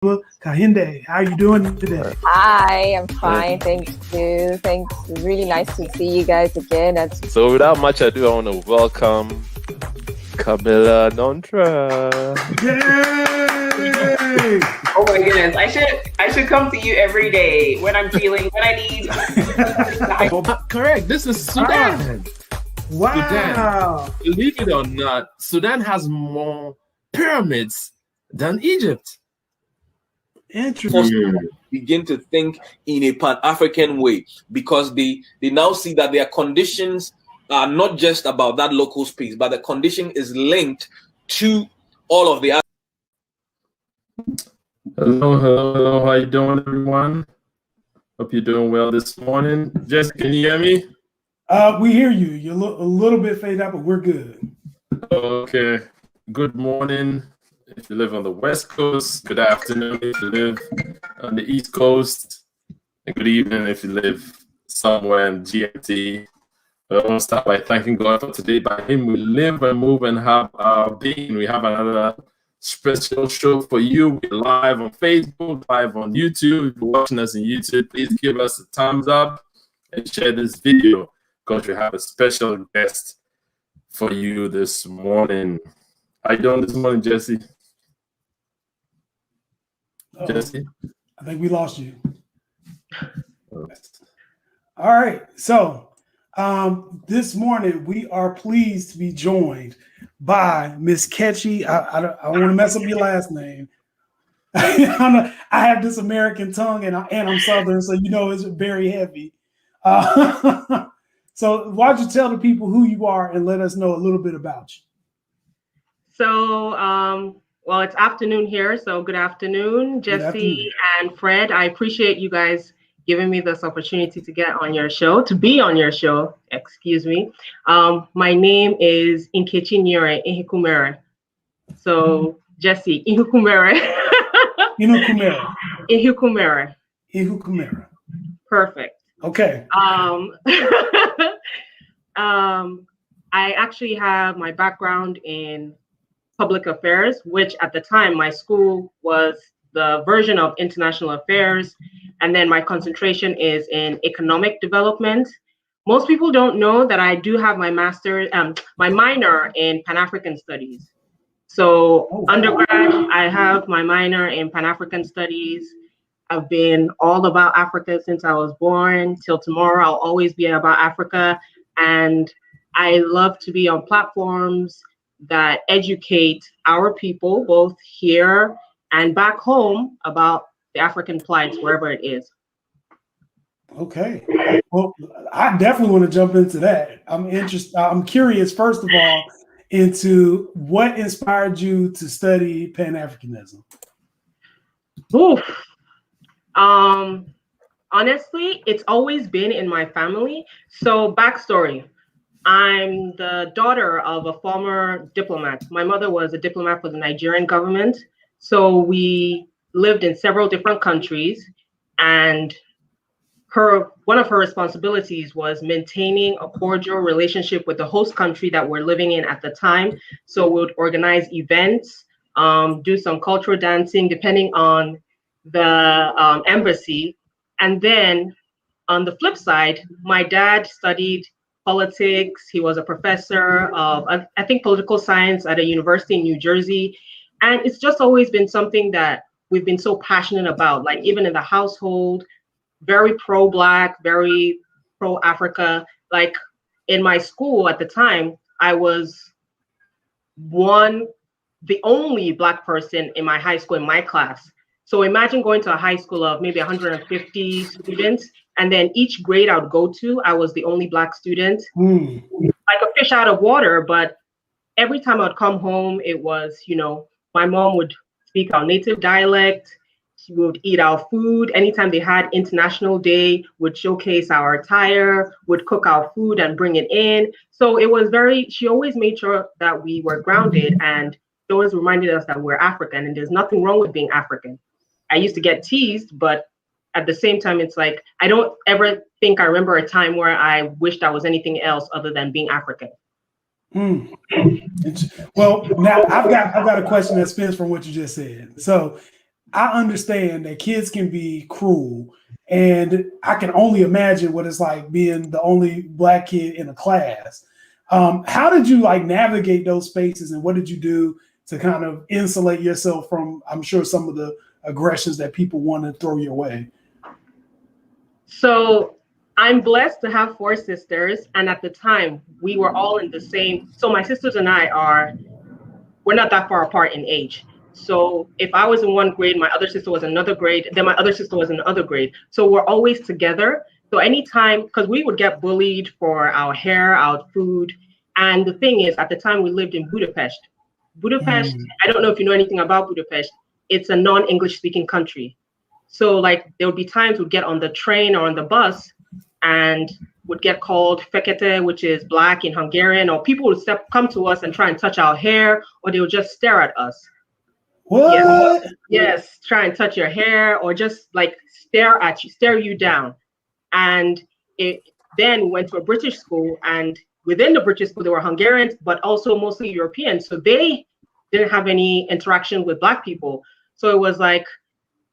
Kahinde. How are you doing today? Hi, I'm fine. Thank you. Thanks. Really nice to see you guys again. So without much ado, I want to welcome Camilla Nontra. Yay! Oh my goodness. I should come to you every day when I need. Correct. This is Sudan. Wow. Sudan. Believe it or not, Sudan has more pyramids than Egypt. Interesting. Begin to think in a Pan-African way, because they now see that their conditions are not just about that local space, but the condition is linked to all of the other. Hello. How you doing, everyone? Hope you're doing well this morning. Jess, can you hear me? We hear you. You're a little bit faded out, but we're good. Okay. Good morning if you live on the West Coast. Good afternoon if you live on the East Coast. And good evening if you live somewhere in GMT. I want to start by thanking God for today. By Him we live and move and have our being. We have another special show for you. We're live on Facebook, live on YouTube. If you're watching us on YouTube, please give us a thumbs up and share this video, because we have a special guest for you this morning. How you doing this morning, Jesse? Jesse? I think we lost you. All right. So this morning we are pleased to be joined by Miss Nkechi. I want to mess up your last name. I have this American tongue and I'm Southern, so it's very heavy. So why don't you tell the people who you are and let us know a little bit about you? So, well, it's afternoon here, so good afternoon, Jesse and Fred. I appreciate you guys giving me this opportunity to get on your show, to be on your show, excuse me. My name is Nkechi Iheukwumere. So, Jesse, Iheukwumere. Iheukwumere. Perfect. Okay. I actually have my background in public affairs, which at the time my school was the version of international affairs. And then my concentration is in economic development. Most people don't know that I do have my minor in Pan-African studies. So undergrad, I have my minor in Pan-African studies. I've been all about Africa since I was born. Till tomorrow, I'll always be about Africa. And I love to be on platforms that educate our people, both here and back home, about the African plight, wherever it is. Okay. Well, I definitely want to jump into that. I'm curious, first of all, into what inspired you to study Pan-Africanism. Oof. Honestly, it's always been in my family. So backstory, I'm the daughter of a former diplomat. My mother was a diplomat for the Nigerian government. So we lived in several different countries, and one of her responsibilities was maintaining a cordial relationship with the host country that we're living in at the time. So we would organize events, do some cultural dancing, depending on the embassy. And then on the flip side, my dad studied politics. He was a professor of, I think, political science at a university in New Jersey. And it's just always been something that we've been so passionate about, like even in the household, very pro-Black, very pro-Africa. Like in my school at the time, I was the only Black person in my high school, in my class. So imagine going to a high school of maybe 150 students, and then each grade I would go to, I was the only Black student. Like a fish out of water, but every time I'd come home, it was, my mom would speak our native dialect. She would eat our food. Anytime they had International Day, would showcase our attire, would cook our food and bring it in. So it was she always made sure that we were grounded, and she always reminded us that we're African and there's nothing wrong with being African. I used to get teased, but at the same time, it's like, I don't ever think I remember a time where I wished I was anything else other than being African. Well, now I've got a question that spins from what you just said. So I understand that kids can be cruel, and I can only imagine what it's like being the only Black kid in a class. How did you like navigate those spaces, and what did you do to kind of insulate yourself from, I'm sure, some of the aggressions that people want to throw your way? So I'm blessed to have 4 sisters, and at the time we were all in the same. So my sisters and we're not that far apart in age. So if I was in one grade, my other sister was in another grade, then my other sister was in another grade. So we're always together. So anytime, because we would get bullied for our hair, our food. And the thing is, at the time we lived in Budapest. Budapest, I don't know if you know anything about Budapest. It's a non-English speaking country. So like there would be times we'd get on the train or on the bus and would get called fekete, which is black in Hungarian, or people would come to us and try and touch our hair, or they would just stare at us. What? Yes, try and touch your hair, or just like stare you down. And it then went to a British school, and within the British school, there were Hungarians, but also mostly Europeans. So they didn't have any interaction with Black people. So it was like,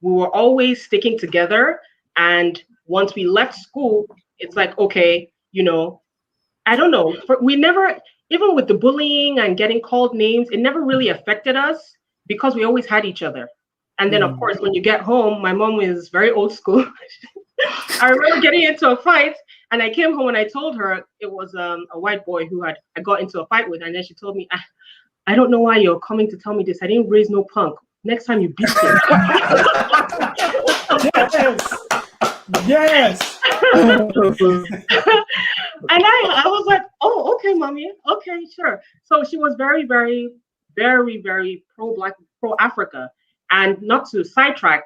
we were always sticking together. And once we left school, it's like, okay, you know, I don't know. We never, even with the bullying and getting called names, it never really affected us because we always had each other. And then, of course, when you get home, my mom is very old school. I remember getting into a fight, and I came home and I told her it was a white boy who I got into a fight with. And then she told me, I don't know why you're coming to tell me this. I didn't raise no punk. Next time you beat him. Yes. And I was like, oh, okay, mommy. Okay, sure. So she was very, very, very, very pro-Black, pro-Africa. And not to sidetrack,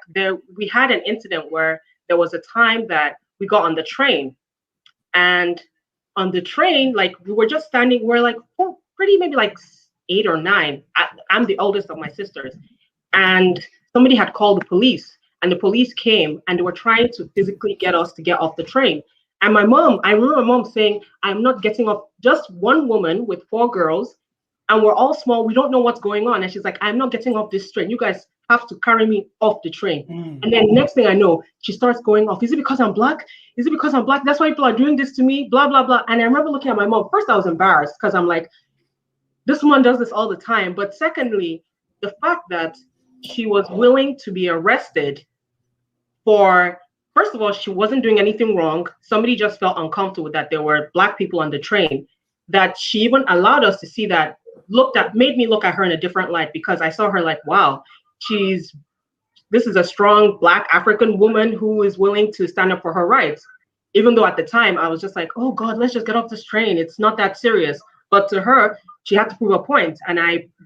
we had an incident where there was a time that we got on the train. And on the train, like we were just standing, we're like pretty maybe like 8 or 9. I'm the oldest of my sisters. And somebody had called the police, and the police came and they were trying to physically get us to get off the train. And I remember my mom saying, I'm not getting off, just one woman with 4 girls, and we're all small. We don't know what's going on. And she's like, I'm not getting off this train. You guys have to carry me off the train. And then next thing I know, she starts going off. Is it because I'm Black? Is it because I'm Black? That's why people are doing this to me, blah, blah, blah. And I remember looking at my mom. First, I was embarrassed because I'm like, this woman does this all the time. But secondly, the fact that she was willing to be arrested for, first of all, she wasn't doing anything wrong. Somebody just felt uncomfortable that there were Black people on the train, that she even allowed us to see that, made me look at her in a different light, because I saw her like, wow, this is a strong Black African woman who is willing to stand up for her rights. Even though at the time I was just like, oh God, let's just get off this train. It's not that serious. But to her, she had to prove a point. And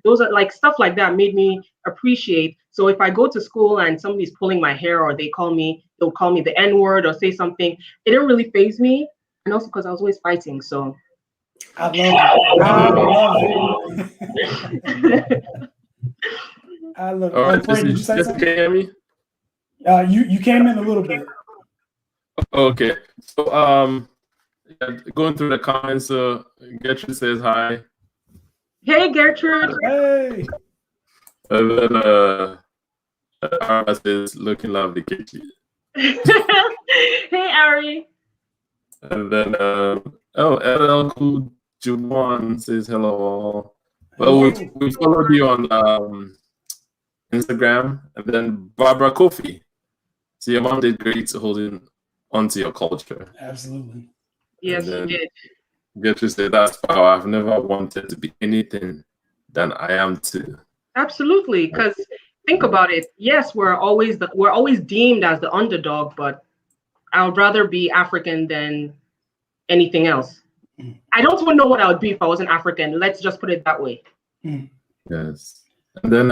those are like stuff like that made me appreciate. So if I go to school and somebody's pulling my hair, or they'll call me the N-word or say something, it didn't really faze me. And also because I was always fighting. So I love it. I love it. All right, Fred, did you say just something? hear me? You came in a little bit. Okay. So going through the comments, Gertrude says hi. Hey, Gertrude. Hey. And then Ara says, looking lovely, Kechi. Hey, Ari. And then LL Cool Juwan says hello. Well, we followed you on Instagram. And then Barbara Kofi. So your mom did great holding onto your culture. Absolutely. Yes, she did. Gertrude said, that's power. I've never wanted to be anything than I am too. Absolutely, because think about it. Yes, we're always deemed as the underdog, but I would rather be African than anything else. I don't even know what I would be if I wasn't African. Let's just put it that way. Yes. And then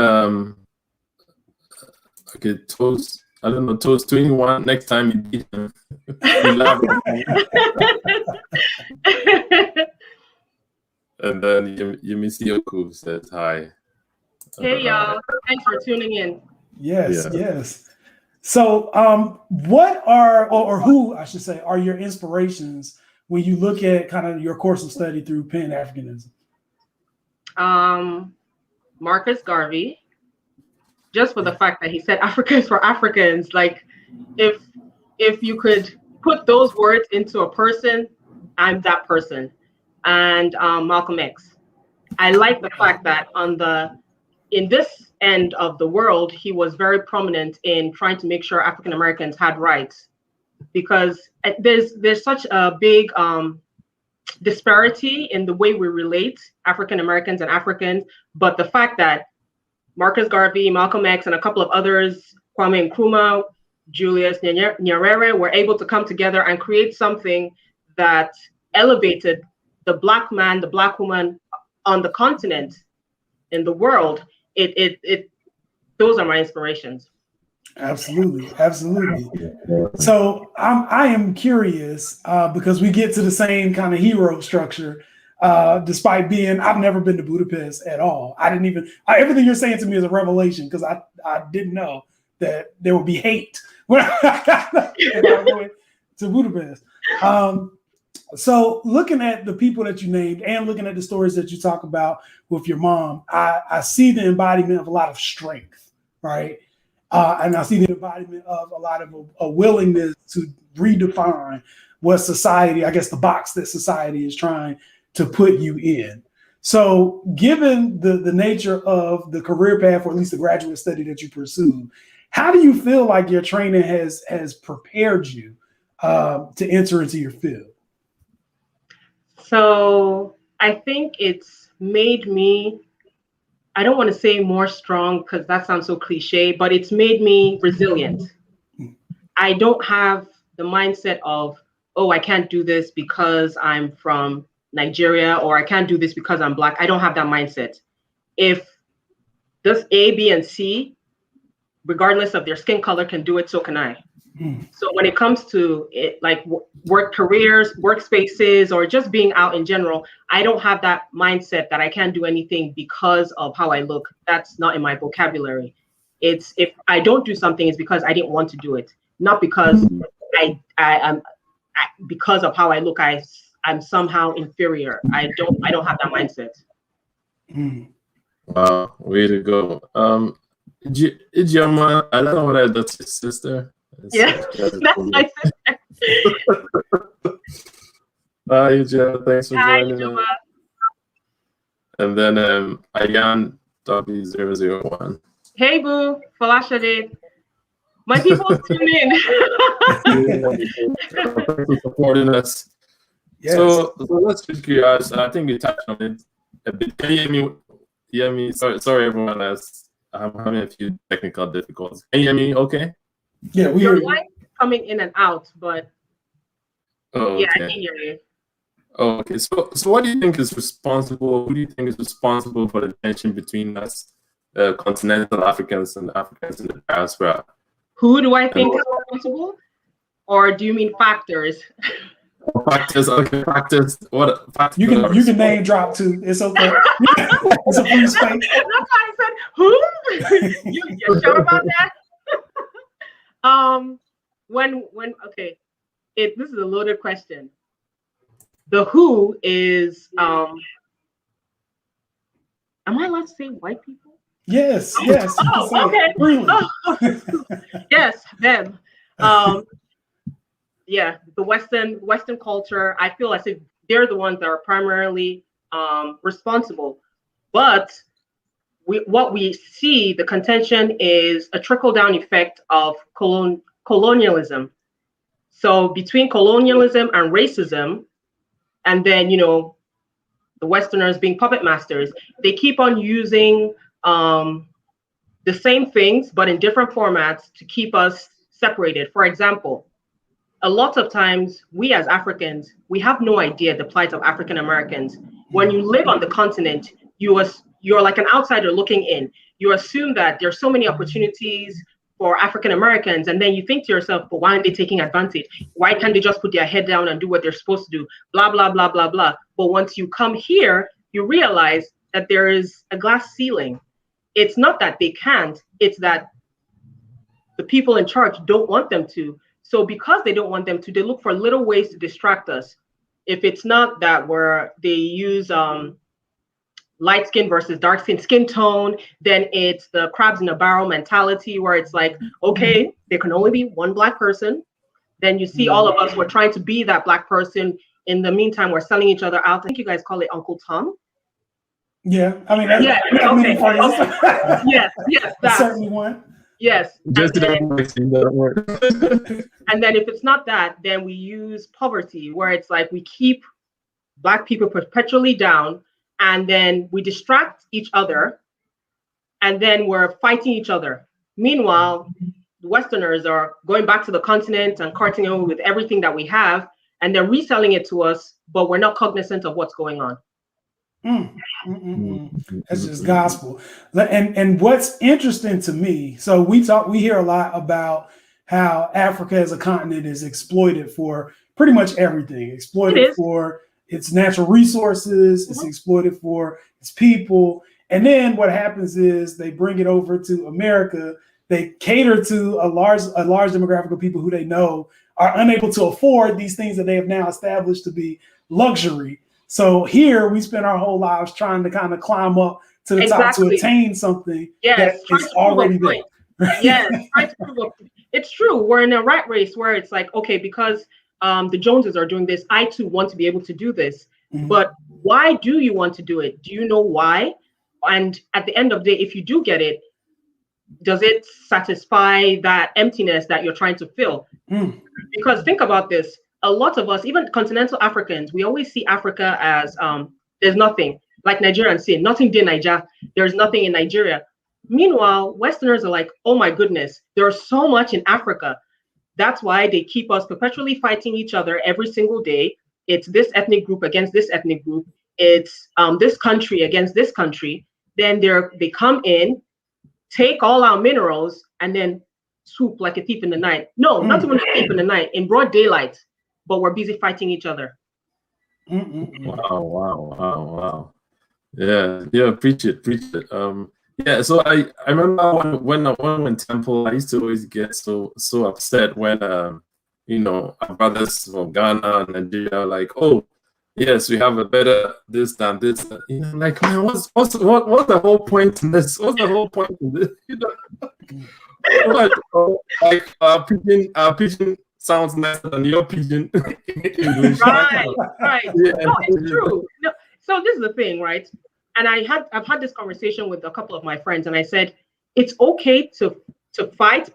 okay, Toast. I don't know, Toast 21. Next time you beat him, you laugh at him. And then Yemisi says hi. Hey y'all, thanks for tuning in. Yes. So what are, or who I should say, are your inspirations when you look at kind of your course of study through Pan-Africanism? Marcus Garvey, just for the fact that he said Africa is for Africans. Like, if you could put those words into a person, I'm that person. And Malcolm X. I like the fact that in this end of the world, he was very prominent in trying to make sure African Americans had rights, because there's such a big disparity in the way we relate African Americans and Africans. But the fact that Marcus Garvey, Malcolm X, and a couple of others, Kwame Nkrumah, Julius Nyerere, were able to come together and create something that elevated the Black man, the Black woman on the continent, in the world. Those are my inspirations. Absolutely, absolutely. So I am curious because we get to the same kind of hero structure. Despite I've never been to Budapest at all. Everything you're saying to me is a revelation, because I didn't know that there would be hate when I went to Budapest. So looking at the people that you named and looking at the stories that you talk about with your mom, I see the embodiment of a lot of strength, right? And I see the embodiment of a lot of a willingness to redefine what society, I guess the box that society is trying to put you in. So given the nature of the career path, or at least the graduate study that you pursued, how do you feel like your training has prepared you to enter into your field? So I think it's made me, I don't want to say more strong because that sounds so cliche, but it's made me resilient. I don't have the mindset of, oh, I can't do this because I'm from Nigeria, or I can't do this because I'm Black. I don't have that mindset. If this A, B, and C, regardless of their skin color, can do it, so can I. So when it comes to it, like work careers, workspaces, or just being out in general, I don't have that mindset that I can't do anything because of how I look. That's not in my vocabulary. It's, if I don't do something, it's because I didn't want to do it, not because because of how I look, I'm somehow inferior. I don't have that mindset. Wow, way to go. Ijeoma, I don't know whether that's your sister. Yeah, that's my sister. Hi, Ijeoma, thanks for Hi, joining Ijeoma. us. And then Ayan W001. Hey, boo, Falashade. My people tune in. Thanks for supporting us. Yes. So let's switch gears. I think you touched on it a bit. Can you hear me? Hear me? Sorry, everyone. I'm having a few technical difficulties. Can you hear me? Okay. Yeah, we Your are line is coming in and out, but Oh, yeah, I okay. can hear you. Oh, okay. So what do you think is responsible? Who do you think is responsible for the tension between us, continental Africans and Africans in the diaspora? Who do I think is responsible? Or do you mean factors? Factors. Okay, factors. What factors? you can name drop too. It's okay. It's a free space. That's why I said who? You're sure about that? Okay, this is a loaded question. The who is am I allowed to say white people? Yes, yes. You can say okay. it. Really? Yes, them. Yeah, the Western culture. I feel as if they're the ones that are primarily responsible. But what we see, the contention is a trickle-down effect of colonialism. So between colonialism and racism, and then, the Westerners being puppet masters, they keep on using the same things, but in different formats to keep us separated. For example, a lot of times we as Africans, we have no idea the plight of African Americans. When you live on the continent, you're like an outsider looking in. You assume that there's so many opportunities for African Americans, and then you think to yourself, but why aren't they taking advantage? Why can't they just put their head down and do what they're supposed to do? Blah, blah, blah, blah, blah. But once you come here, you realize that there is a glass ceiling. It's not that they can't, it's that the people in charge don't want them to. So because they don't want them to, they look for little ways to distract us. If it's not that they use light skin versus dark skin tone. Then it's the crabs in a barrel mentality where it's like, okay, there can only be one black person. Then you see all of us, we're trying to be that black person. In the meantime, we're selling each other out. I think you guys call it Uncle Tom. Yeah, I mean, that's okay. Yes, that's certainly one. Yes. Just don't that word. And then if it's not that, then we use poverty, where it's like we keep Black people perpetually down, and then we distract each other, and then we're fighting each other. Meanwhile, the Westerners are going back to the continent and carting over with everything that we have, and they're reselling it to us, but we're not cognizant of what's going on. That's just gospel. And what's interesting to me, so we hear a lot about how Africa as a continent is exploited for pretty much everything. Exploited for its natural resources, it's exploited for its people. And then what happens is they bring it over to America. They cater to a large demographic of people who they know are unable to afford these things that they have now established to be luxury. So here we spend our whole lives trying to kind of climb up to the top to attain something that is already there. Yes, it's true. We're in a rat race where it's like, okay, because the Joneses are doing this, I too want to be able to do this. But why do you want to do it? Do you know why? And at the end of the day, if you do get it, does it satisfy that emptiness that you're trying to fill? Because think about this. A lot of us, even continental Africans, we always see Africa as there's nothing. Like Nigerians say, nothing in Nigeria. There's nothing in Nigeria. Meanwhile, Westerners are like, oh my goodness, there's so much in Africa. That's why they keep us perpetually fighting each other every single day. It's this ethnic group against this ethnic group. It's this country against this country. Then they come in, take all our minerals, and then swoop like a thief in the night. No, not even a thief in the night, in broad daylight. But we're busy fighting each other. Wow. Yeah, preach it. Yeah, so I remember when I went to Temple, I used to always get so upset when our brothers from Ghana and Nigeria like, oh yes, we have a better this than this. Like, man, what's the whole point in this? What's the whole point in this? Like our pigeon sounds nicer than your pigeon English. Right. Yeah. No, it's true. No, so this is the thing, right? And I've had this conversation with a couple of my friends, and I said, it's okay to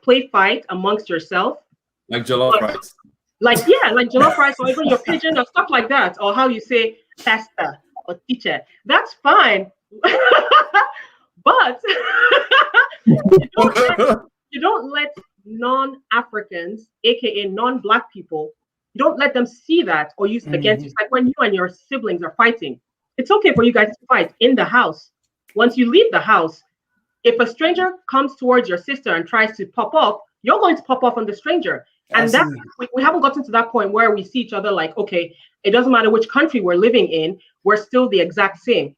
play fight amongst yourself. Like jollof rice. Like jollof rice, or even your pigeon or stuff like that, or how you say pastor or teacher. That's fine. But you don't let non-Africans, aka non-Black people, you don't let them see that or use it against you. It's like when you and your siblings are fighting. It's okay for you guys to fight in the house. Once you leave the house, if a stranger comes towards your sister and tries to pop off, you're going to pop off on the stranger. And that's, we haven't gotten to that point where we see each other like, okay, it doesn't matter which country we're living in, we're still the exact same.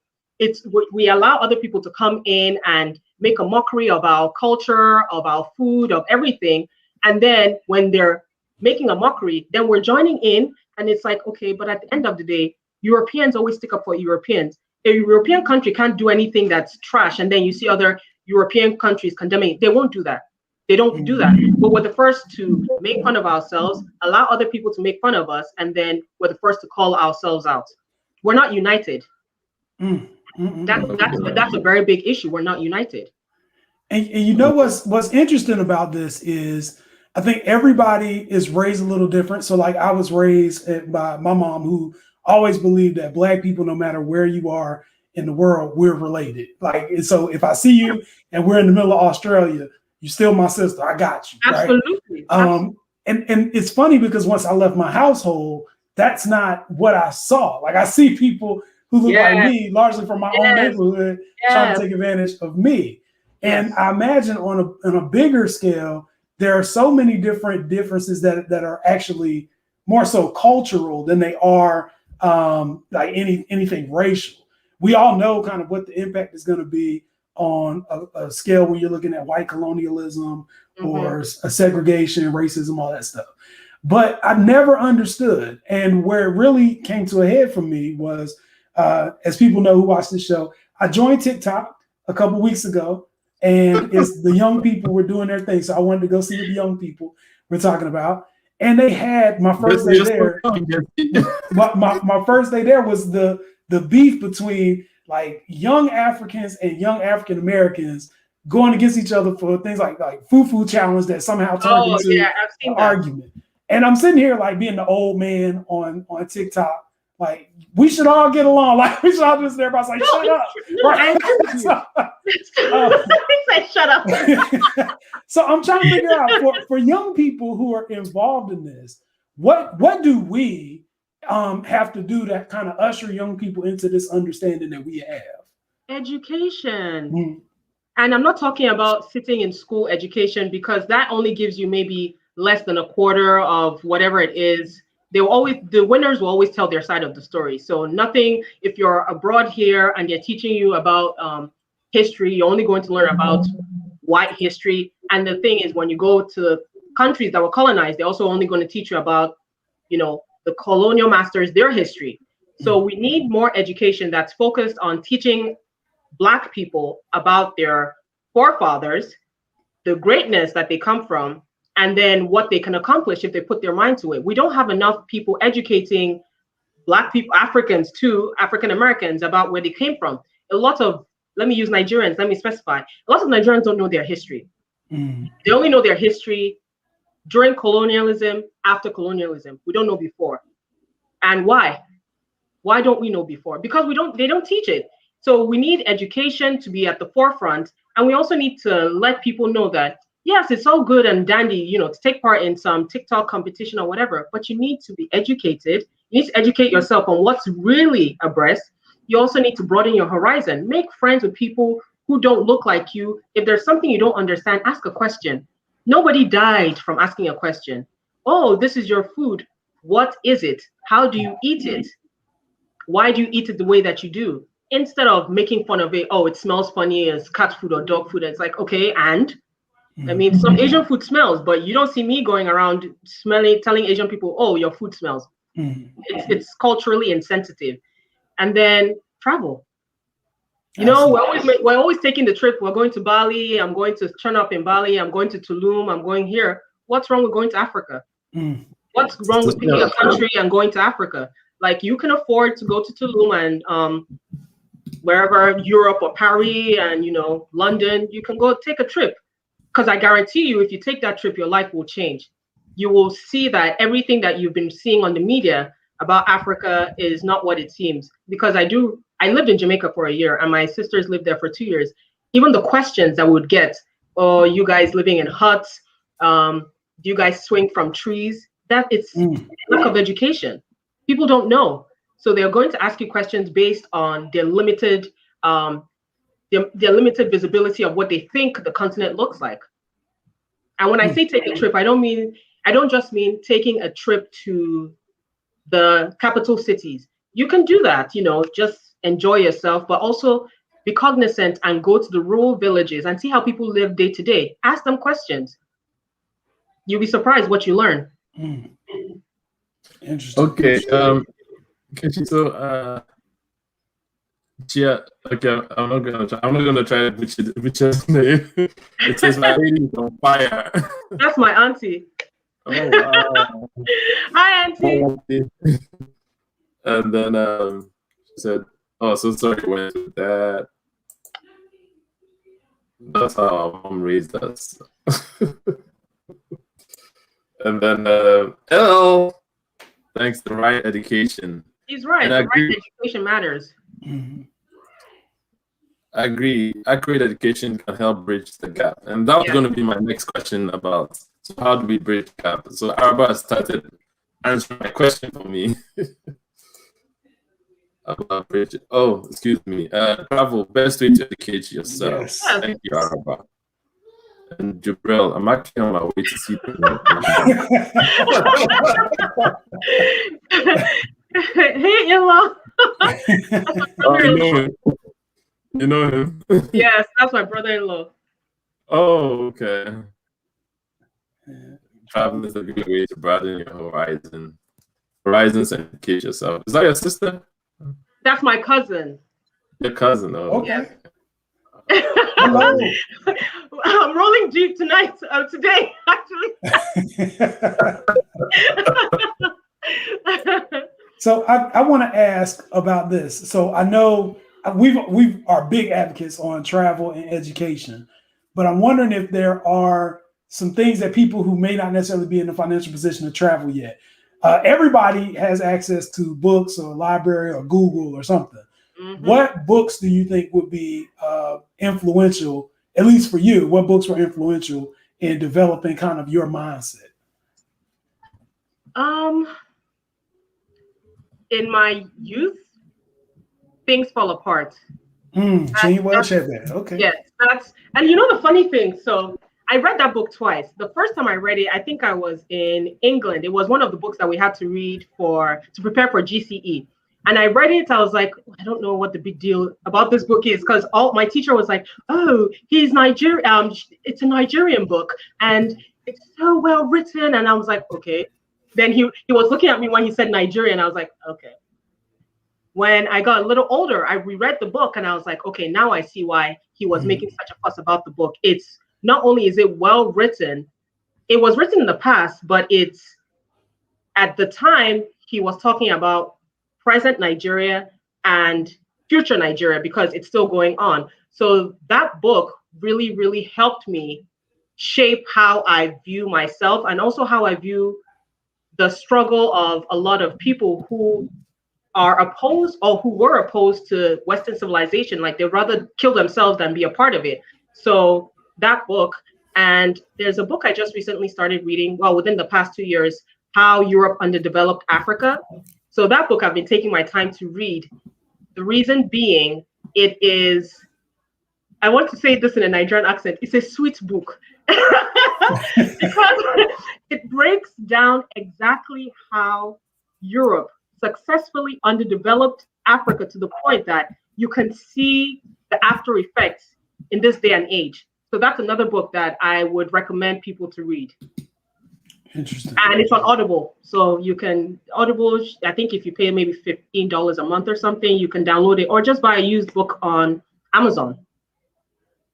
We allow other people to come in and make a mockery of our culture, of our food, of everything. And then when they're making a mockery, then we're joining in. And it's like, okay, but at the end of the day, Europeans always stick up for Europeans. A European country can't do anything that's trash. And then you see other European countries condemning it. They won't do that. They don't do that. But we're the first to make fun of ourselves, allow other people to make fun of us, and then we're the first to call ourselves out. We're not united. That's a very big issue. We're not united. And you know what's interesting about this is I think everybody is raised a little different. So like I was raised by my mom, who always believed that Black people, no matter where you are in the world, we're related. Like, and so if I see you and we're in the middle of Australia, you're still my sister. I got you. Absolutely. Right? And it's funny because once I left my household, that's not what I saw. Like I see people who look like me, largely from my own neighborhood, trying to take advantage of me. And I imagine on a bigger scale, there are so many different differences that are actually more so cultural than they are like anything racial. We all know kind of what the impact is going to be on a scale when you're looking at white colonialism or a segregation, racism, all that stuff. But I never understood. And where it really came to a head for me was, as people know who watch this show, I joined TikTok a couple weeks ago, and it's the young people were doing their thing. So I wanted to go see what the young people were talking about. And they had my first day there. My first day there was the beef between like young Africans and young African Americans going against each other for things like fufu challenge that somehow turned into I've seen an that argument. And I'm sitting here like being the old man on TikTok. Like, we should all get along. Like, we should all just everybody's like, shut up. No, I said shut up. So I'm trying to figure out for young people who are involved in this, what do we have to do to kind of usher young people into this understanding that we have? Education. Mm. And I'm not talking about sitting in school education, because that only gives you maybe less than a quarter of whatever it is. The winners will always tell their side of the story. So nothing, if you're abroad here and they're teaching you about history, you're only going to learn about white history. And the thing is, when you go to countries that were colonized, they're also only going to teach you about, the colonial masters, their history. So we need more education that's focused on teaching Black people about their forefathers, the greatness that they come from, and then what they can accomplish if they put their mind to it. We don't have enough people educating Black people, Africans too, African Americans, about where they came from. A lot of, let me use Nigerians, let me specify. A lot of Nigerians don't know their history. They only know their history during colonialism, after colonialism. We don't know before. And why? Why don't we know before? Because they don't teach it. So we need education to be at the forefront. And we also need to let people know that, yes, it's all good and dandy, to take part in some TikTok competition or whatever, but you need to be educated. You need to educate yourself on what's really abreast. You also need to broaden your horizon. Make friends with people who don't look like you. If there's something you don't understand, ask a question. Nobody died from asking a question. Oh, this is your food. What is it? How do you eat it? Why do you eat it the way that you do? Instead of making fun of it, oh, it smells funny as cat food or dog food. It's like, okay, and? I mean, some Asian food smells, but you don't see me going around telling Asian people, oh, your food smells. It's culturally insensitive. And then travel. We're always taking the trip. We're going to Bali. I'm going to turn up in Bali. I'm going to Tulum. I'm going here. What's wrong with going to Africa? What's wrong with picking a country and going to Africa? Like, you can afford to go to Tulum and wherever, Europe or Paris and, London, you can go take a trip. Because I guarantee you, if you take that trip, your life will change. You will see that everything that you've been seeing on the media about Africa is not what it seems. Because I lived in Jamaica for a year and my sisters lived there for 2 years. Even the questions I would get, oh, you guys living in huts, do you guys swing from trees? That it's lack of education. People don't know. So they're going to ask you questions based on their limited visibility of what they think the continent looks like. And when I say take a trip, I don't just mean taking a trip to the capital cities. You can do that, just enjoy yourself, but also be cognizant and go to the rural villages and see how people live day to day. Ask them questions. You'll be surprised what you learn. Interesting. Okay. Nkechi, so yeah, okay, I'm not gonna try to butcher his name. It says my lady is on fire. That's my auntie. Oh wow. Hi, auntie. And then she said, "Oh, so sorry went with that." That's how our mom raised us. And then L, thanks to right education. He's right. And The right education matters. I agree. Accurate education can help bridge the gap. And that was going to be my next question about, so how do we bridge the gap? So Araba has started answering my question for me. About bridge. Oh, excuse me. Travel, best way to educate yourself. Yes. Thank you, Araba. And Jubrel, I'm actually on my way to see Hey, Ella. Oh, you know him. You know him? Yes, that's my brother-in-law. Oh, okay. Travel is a good way to broaden your horizons and educate yourself. Is that your sister? That's my cousin. Your cousin. Oh. Okay. Yes. Hello. I'm rolling deep tonight, today, actually. So I want to ask about this. So I know we are big advocates on travel and education, but I'm wondering if there are some things that people who may not necessarily be in the financial position to travel yet. Everybody has access to books or library or Google or something. Mhm. What books do you think would be influential, at least for you? What books were influential in developing kind of your mindset? In my youth, Things Fall Apart. Gene Welch had that. Okay. Yes, and you know the funny thing. So I read that book twice. The first time I read it, I think I was in England. It was one of the books that we had to read to prepare for GCE. And I read it. I was like, I don't know what the big deal about this book is, because my teacher was like, oh, he's Nigerian. It's a Nigerian book, and it's so well written. And I was like, okay. Then he was looking at me when he said Nigerian. I was like, okay. When I got a little older, I reread the book and I was like, okay, now I see why he was making such a fuss about the book. It's not only is it well written, it was written in the past, but it's at the time he was talking about present Nigeria and future Nigeria, because it's still going on. So that book really, really helped me shape how I view myself, and also how I view the struggle of a lot of people who are opposed, or who were opposed to Western civilization. Like, they'd rather kill themselves than be a part of it. So that book, and there's a book I just recently started reading, well, within the past 2 years, How Europe Underdeveloped Africa. So that book I've been taking my time to read. The reason being, it is, I want to say this in a Nigerian accent, it's a sweet book. Because it breaks down exactly how Europe successfully underdeveloped Africa to the point that you can see the after effects in this day and age. So that's another book that I would recommend people to read. Interesting. And it's on Audible. So you can, Audible, I think if you pay maybe $15 a month or something, you can download it, or just buy a used book on Amazon.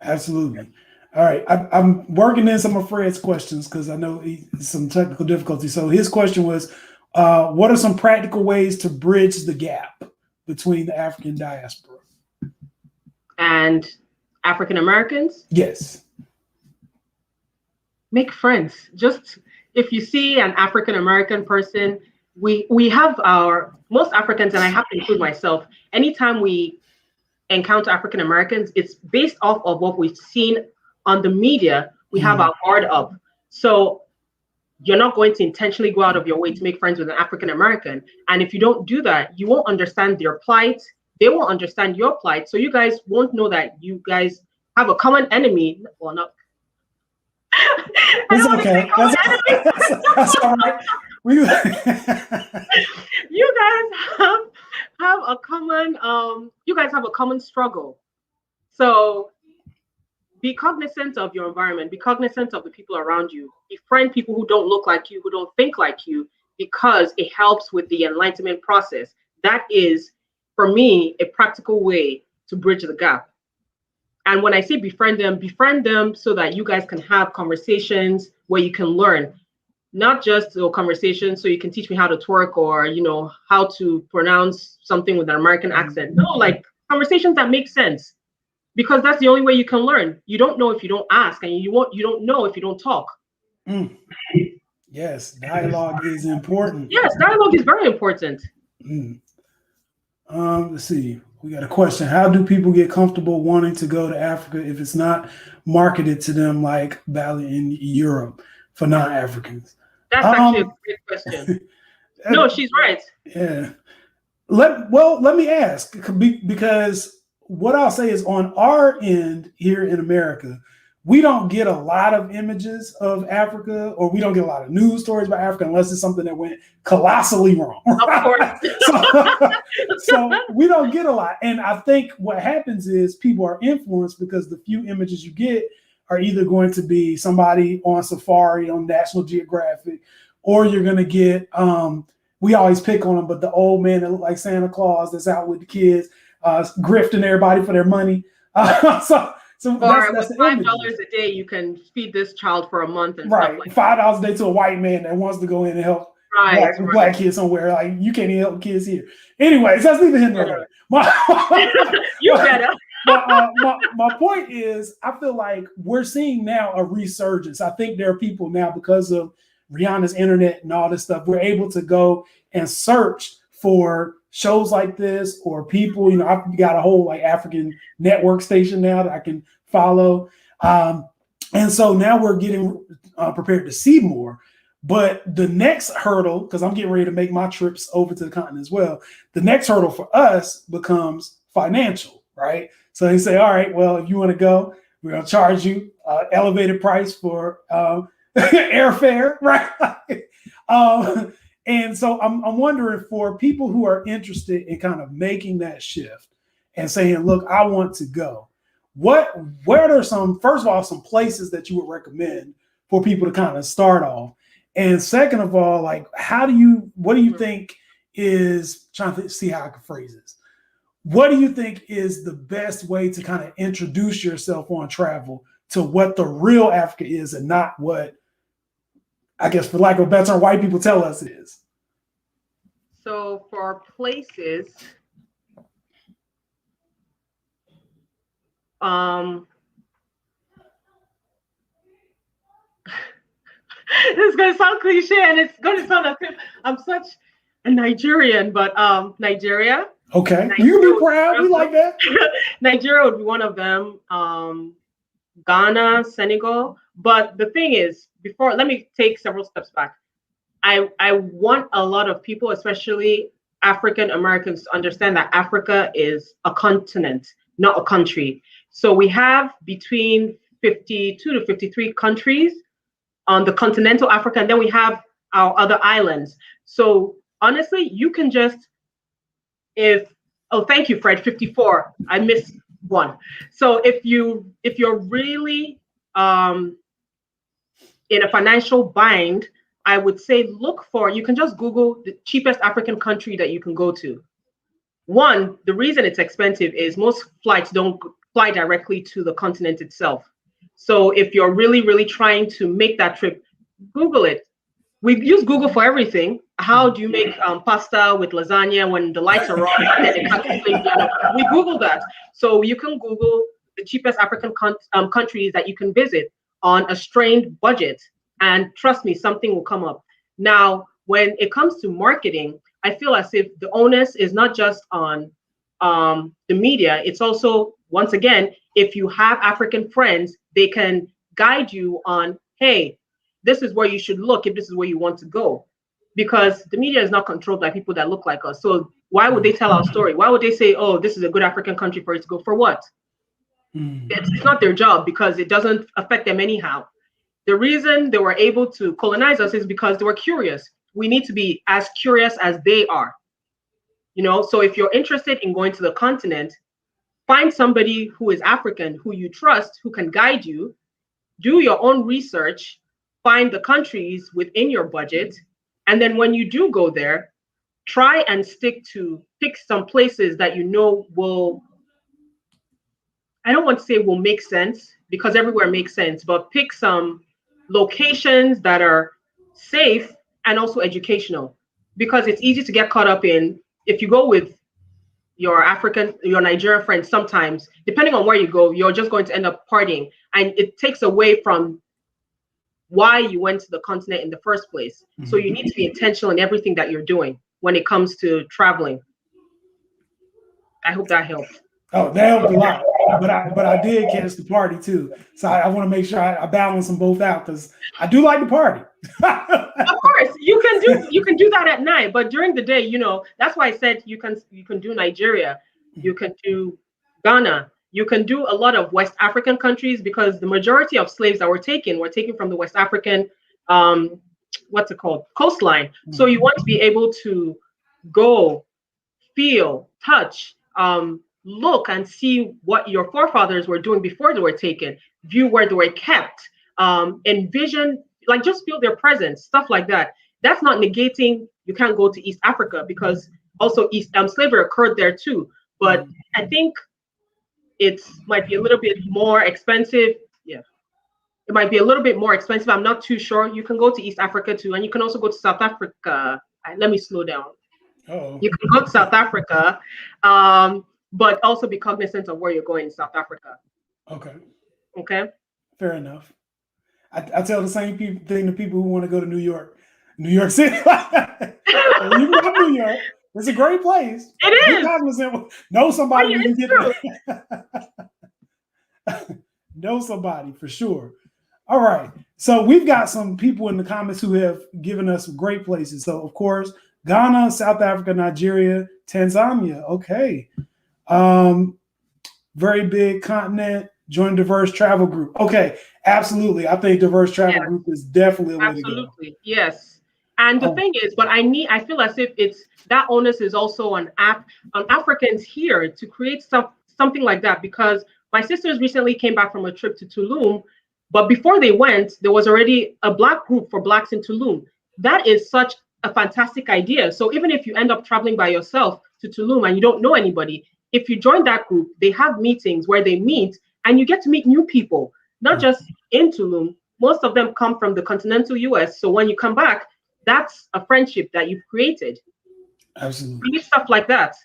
Absolutely. All right. I'm working in some of Fred's questions because I know some technical difficulties. So his question was, what are some practical ways to bridge the gap between the African diaspora and African Americans? Yes. Make friends. Just, if you see an African American person, we have most Africans, and I have to include myself, anytime we encounter African Americans, it's based off of what we've seen on the media. We have our guard up. So you're not going to intentionally go out of your way to make friends with an African American. And if you don't do that, you won't understand their plight. They won't understand your plight. So you guys won't know that you guys have a common enemy. Well, not. It's okay. That's all right. You guys have a common struggle. So be cognizant of your environment, be cognizant of the people around you, befriend people who don't look like you, who don't think like you, because it helps with the enlightenment process. That is, for me, a practical way to bridge the gap. And when I say befriend them so that you guys can have conversations where you can learn, not just conversations so you can teach me how to twerk, or, you know, how to pronounce something with an American accent. No, like conversations that make sense. Because that's the only way you can learn. You don't know if you don't ask, and you don't know if you don't talk. Yes, dialogue is important. Yes, dialogue is very important. Let's see. We got a question. How do people get comfortable wanting to go to Africa if it's not marketed to them like Bali in Europe for non-Africans? That's actually a great question. No, she's right. Yeah. Let me ask, because what I'll say is, on our end here in America, we don't get a lot of images of Africa, or we don't get a lot of news stories about Africa unless it's something that went colossally wrong. Of course. so we don't get a lot. And I think what happens is people are influenced because the few images you get are either going to be somebody on safari on National Geographic, or you're going to get, we always pick on them, but the old man that look like Santa Claus that's out with the kids. grifting everybody for their money. So Or that's with the $5 images. a day, you can feed this child for a month and Right, stuff like $5 a day to a white man that wants to go in and help that. black kids somewhere. Like, you can't even help kids here. Anyways, that's neither here nor there. You better. My point is, I feel like we're seeing now a resurgence. I think there are people now, because of Rihanna's internet and all this stuff, we're able to go and search for shows like this, or people. You know, I've got a whole like African network station now that I can follow. And so now we're getting prepared to see more. But the next hurdle, because I'm getting ready to make my trips over to the continent as well, the next hurdle for us becomes financial, right? So they say, all right, well, if you want to go, we're going to charge you elevated price for airfare, right? And so I'm wondering, for people who are interested in kind of making that shift and saying, look, I want to go, where are some, first of all, some places that you would recommend for people to kind of start off? And second of all, like, what do you think is, trying to see how I can phrase this, what do you think is the best way to kind of introduce yourself on travel to what the real Africa is, and not what, I guess, for lack of a better term, white people tell us it is? So for places, this is going to sound cliche, and it's going to sound like I'm such a Nigerian, but Nigeria. Okay, Nigeria, you can be proud. We like that. Nigeria would be one of them. Ghana, Senegal. But the thing is, let me take several steps back. I want a lot of people, especially African Americans, to understand that Africa is a continent, not a country. So we have between 52 to 53 countries on the continental Africa, and then we have our other islands. So honestly, you can just, thank you, Fred, 54. I missed one. So if you're really in a financial bind, I would say you can just Google the cheapest African country that you can go to. One, the reason it's expensive is most flights don't fly directly to the continent itself. So if you're really, really trying to make that trip, Google it. We use Google for everything. How do you make pasta with lasagna when the lights are on and it can't explain? We Google that. So you can Google the cheapest African countries that you can visit on a strained budget. And trust me, something will come up. Now, when it comes to marketing, I feel as if the onus is not just on the media. It's also, once again, if you have African friends, they can guide you on, hey, this is where you should look if this is where you want to go. Because the media is not controlled by people that look like us. So why would they tell our story? Why would they say, oh, this is a good African country for you to go? For what? It's not their job, because it doesn't affect them anyhow. The reason they were able to colonize us is because they were curious. We need to be as curious as they are. So if you're interested in going to the continent, find somebody who is African, who you trust, who can guide you. Do your own research, find the countries within your budget, and then when you do go there, try and pick some places that will, I don't want to say will make sense, because everywhere makes sense, but pick some locations that are safe and also educational, because it's easy to get caught up in, if you go with your Nigerian friends, sometimes, depending on where you go, you're just going to end up partying, and it takes away from why you went to the continent in the first place. So you need to be intentional in everything that you're doing when it comes to traveling. I hope that helped. Oh, that helped a lot. But I did catch the party too. So I want to make sure I balance them both out, because I do like the party. Of course, you can do that at night, but during the day, that's why I said you can do Nigeria, you can do Ghana, you can do a lot of West African countries, because the majority of slaves that were taken from the West African coastline. So you want to be able to go, feel, touch, look and see what your forefathers were doing before they were taken, view where they were kept, envision, like, just feel their presence, stuff like that. That's not negating you can't go to East Africa, because also slavery occurred there too. but I think it might be a little bit more expensive. Yeah, it might be a little bit more expensive. I'm not too sure. You can go to East Africa too, and you can also go to South Africa. Let me slow down. Uh-oh. You can go to South Africa, but also be cognizant of where you're going in South Africa. Okay. Okay. Fair enough. I tell the same thing to people who want to go to New York City. You can go to New York. It's a great place. It Be is. cognizant. Know somebody when you get true. there. Know somebody for sure. All right. So we've got some people in the comments who have given us some great places. So of course, Ghana, South Africa, Nigeria, Tanzania. Okay. Very big continent. Join diverse travel group. Okay, absolutely. I think diverse travel group is definitely a way to go. Absolutely, yes. And the thing is, but I feel as if it's that onus is also on Africans here to create something like that, because my sisters recently came back from a trip to Tulum, but before they went, there was already a Black group for Blacks in Tulum. That is such a fantastic idea. So even if you end up traveling by yourself to Tulum and you don't know anybody, if you join that group, they have meetings where they meet and you get to meet new people, not just in Tulum. Most of them come from the continental US. So when you come back, that's a friendship that you've created. Absolutely. Create stuff like that.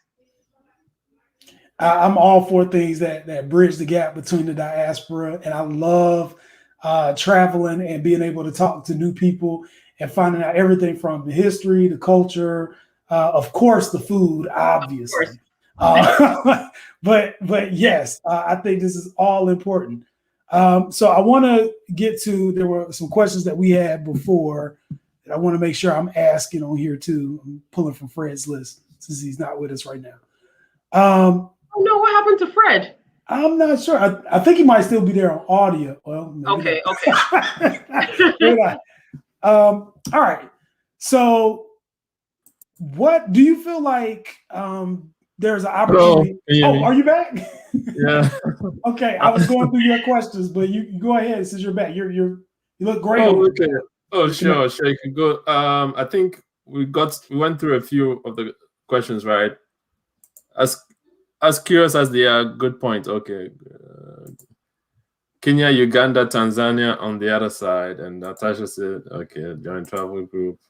I'm all for things that bridge the gap between the diaspora. And I love traveling and being able to talk to new people and finding out everything from the history, the culture, of course, the food, obviously. But yes, I think this is all important. So I want to get to, there were some questions that we had before that I want to make sure I'm asking on here too. I'm pulling from Fred's list since he's not with us right now. Oh no, what happened to Fred? I'm not sure. I think he might still be there on audio. Well, okay. All right. So what do you feel like there's an opportunity? Hello. Are you back? Yeah. Okay, I was going through your questions, but you go ahead since you're back. You look great. Oh, okay. Oh, sure. You can go. I think we went through a few of the questions, right? As curious as they are, good point. Okay. Kenya, Uganda, Tanzania on the other side. And Natasha said, okay, join travel group.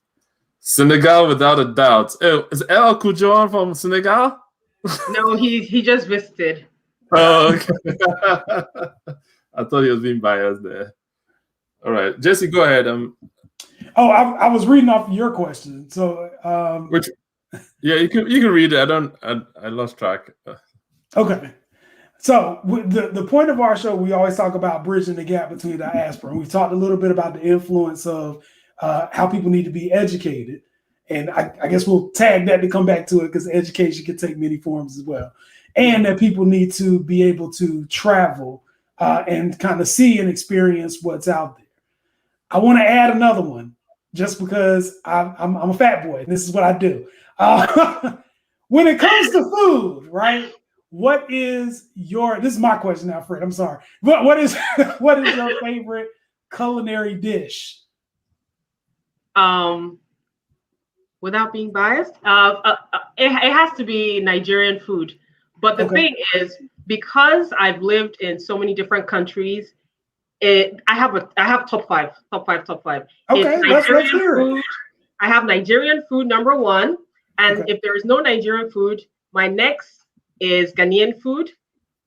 Senegal, without a doubt. Oh, is El Kujoan from Senegal? No, he just visited. Oh, okay. I thought he was being biased there. All right. Jesse, go ahead. I was reading off your question. So which yeah, you can read it. I lost track. Okay. So the point of our show, we always talk about bridging the gap between the diaspora. And we talked a little bit about the influence of how people need to be educated. And I guess we'll tag that to come back to it because education can take many forms as well. And that people need to be able to travel and kind of see and experience what's out there. I want to add another one just because I'm a fat boy. And this is what I do. When it comes to food, right? What is this is my question now, Fred. I'm sorry. But what is your favorite culinary dish? Without being biased, it has to be Nigerian food. But the thing is, because I've lived in so many different countries, I have top five. Okay, let's hear it. I have Nigerian food number one, and if there is no Nigerian food, my next is Ghanaian food.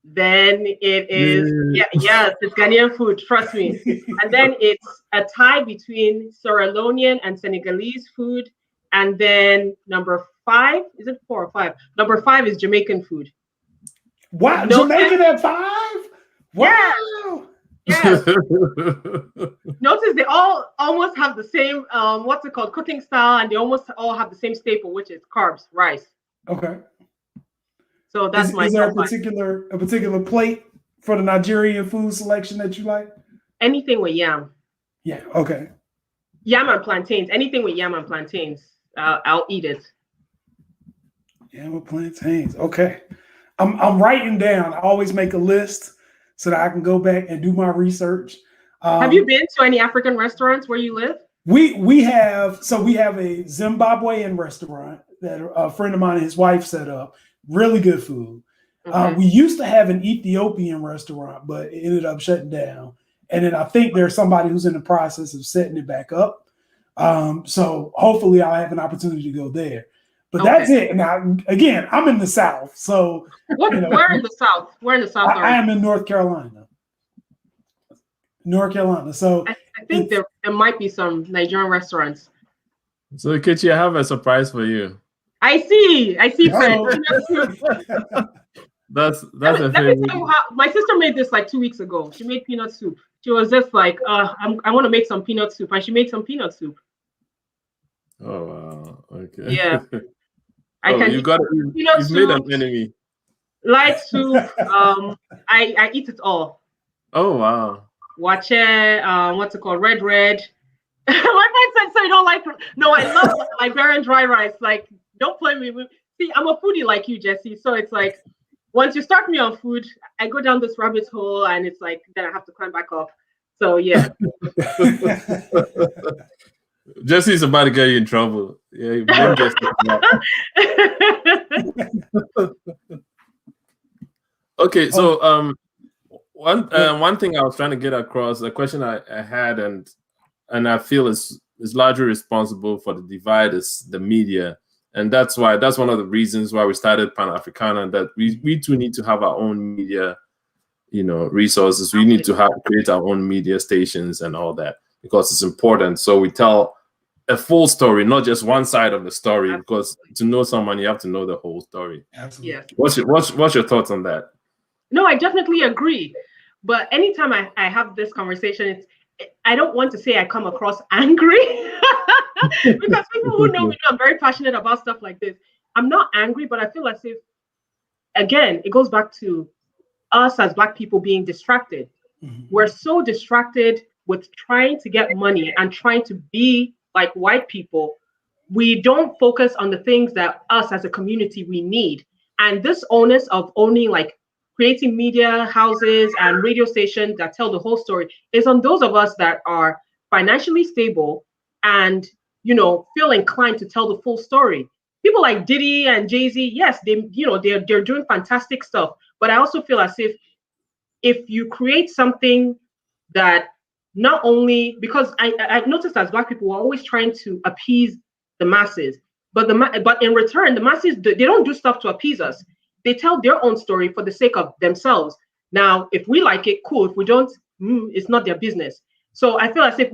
Then it is it's Ghanaian food. Trust me. And then it's a tie between Sierra Leonean and Senegalese food. And then number 5, is it 4 or 5? Number 5 is Jamaican food. Wow, Jamaican at 5? Wow. Yeah. Notice they all almost have the same cooking style, and they almost all have the same staple, which is carbs, rice. Okay. So that's is there a particular plate for the Nigerian food selection that you like? Anything with yam. Yeah. Okay. Yam and plantains. Anything with yam and plantains, I'll eat it. Yam and plantains. Okay. I'm writing down. I always make a list so that I can go back and do my research. Have you been to any African restaurants where you live? We have a Zimbabwean restaurant that a friend of mine and his wife set up. Really good food. Okay. We used to have an Ethiopian restaurant, but it ended up shutting down. And then I think there's somebody who's in the process of setting it back up. So hopefully I'll have an opportunity to go there. But that's it. Now, again, I'm in the South. So where in the South? Where in the South I am in North Carolina. So I think there might be some Nigerian restaurants. So, Nkechi, I have a surprise for you. I see, Fred. That's a Let me favorite. tell you how my sister made this like 2 weeks ago. She made peanut soup. She was just like, I want to make some peanut soup, and she made some peanut soup. Oh wow! Okay. Yeah. You've made an enemy. Light soup. I eat it all. Oh wow! Wache, what's it called? Red. My friend said, so you don't like? No, I love Liberian dry rice. Like, don't play me with. See, I'm a foodie like you, Jesse. So it's like, once you start me on food, I go down this rabbit hole, and it's like, then I have to climb back up. So yeah. Jesse's about to get you in trouble. Yeah, you blame Jesse. Okay, so one thing I was trying to get across, a question I had, and I feel is largely responsible for the divide, is the media, and that's one of the reasons why we started Pan-Africana, that we too need to have our own media, resources. We need to create our own media stations and all that, because it's important. So we tell a full story, not just one side of the story, because to know someone, you have to know the whole story. Absolutely. Yes. What's your thoughts on that? No, I definitely agree. But anytime I have this conversation, I don't want to say I come across angry because people who know me know I'm very passionate about stuff like this. I'm not angry, but I feel as if, again, it goes back to us as Black people being distracted. Mm-hmm. We're so distracted with trying to get money and trying to be like white people. We don't focus on the things that us as a community we need. And this onus of owning, like, creating media houses and radio stations that tell the whole story is on those of us that are financially stable and, feel inclined to tell the full story. People like Diddy and Jay-Z, yes, they're doing fantastic stuff. But I also feel as if you create something that not only, because I've noticed as Black people, we're always trying to appease the masses, but in return, the masses, they don't do stuff to appease us. They tell their own story for the sake of themselves. Now, if we like it, cool. If we don't, it's not their business. So I feel as if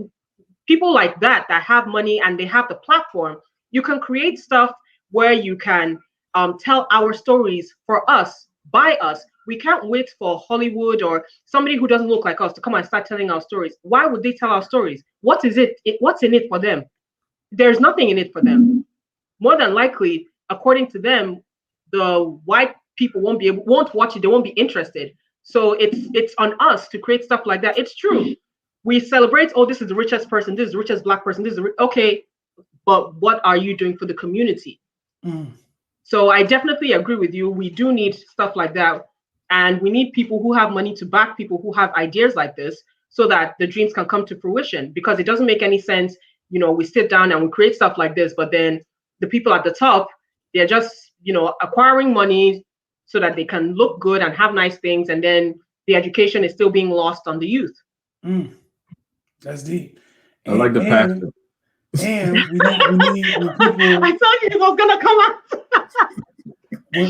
people like that have money and they have the platform, you can create stuff where you can tell our stories for us, by us. We can't wait for Hollywood or somebody who doesn't look like us to come and start telling our stories. Why would they tell our stories? What is it? What's in it for them? There's nothing in it for them. More than likely, according to them, the white people won't watch it. They won't be interested. So it's on us to create stuff like that. It's true. We celebrate, oh, this is the richest person. This is the richest Black person. This is okay. But what are you doing for the community? So I definitely agree with you. We do need stuff like that. And we need people who have money to back people who have ideas like this so that the dreams can come to fruition, because it doesn't make any sense. We sit down and we create stuff like this, but then the people at the top, they're just, acquiring money so that they can look good and have nice things. And then the education is still being lost on the youth. That's deep. I like the passion. And we need when people, I told you it was gonna come out.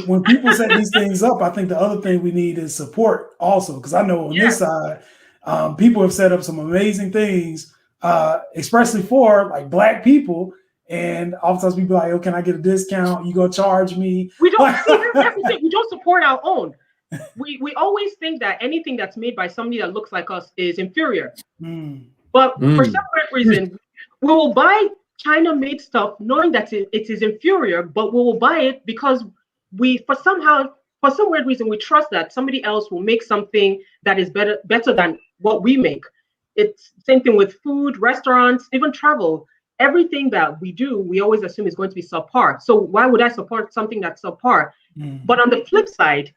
when people set these things up, I think the other thing we need is support also, because I know on this side, people have set up some amazing things, especially for like Black people. And oftentimes people are like, oh, can I get a discount? You gonna charge me? We don't we don't support our own. We always think that anything that's made by somebody that looks like us is inferior. But for some weird reason, we will buy China-made stuff knowing that it is inferior, but we will buy it because for some weird reason, we trust that somebody else will make something that is better than what we make. It's same thing with food, restaurants, even travel. Everything that we do, we always assume is going to be subpar. So why would I support something that's subpar? But on the flip side,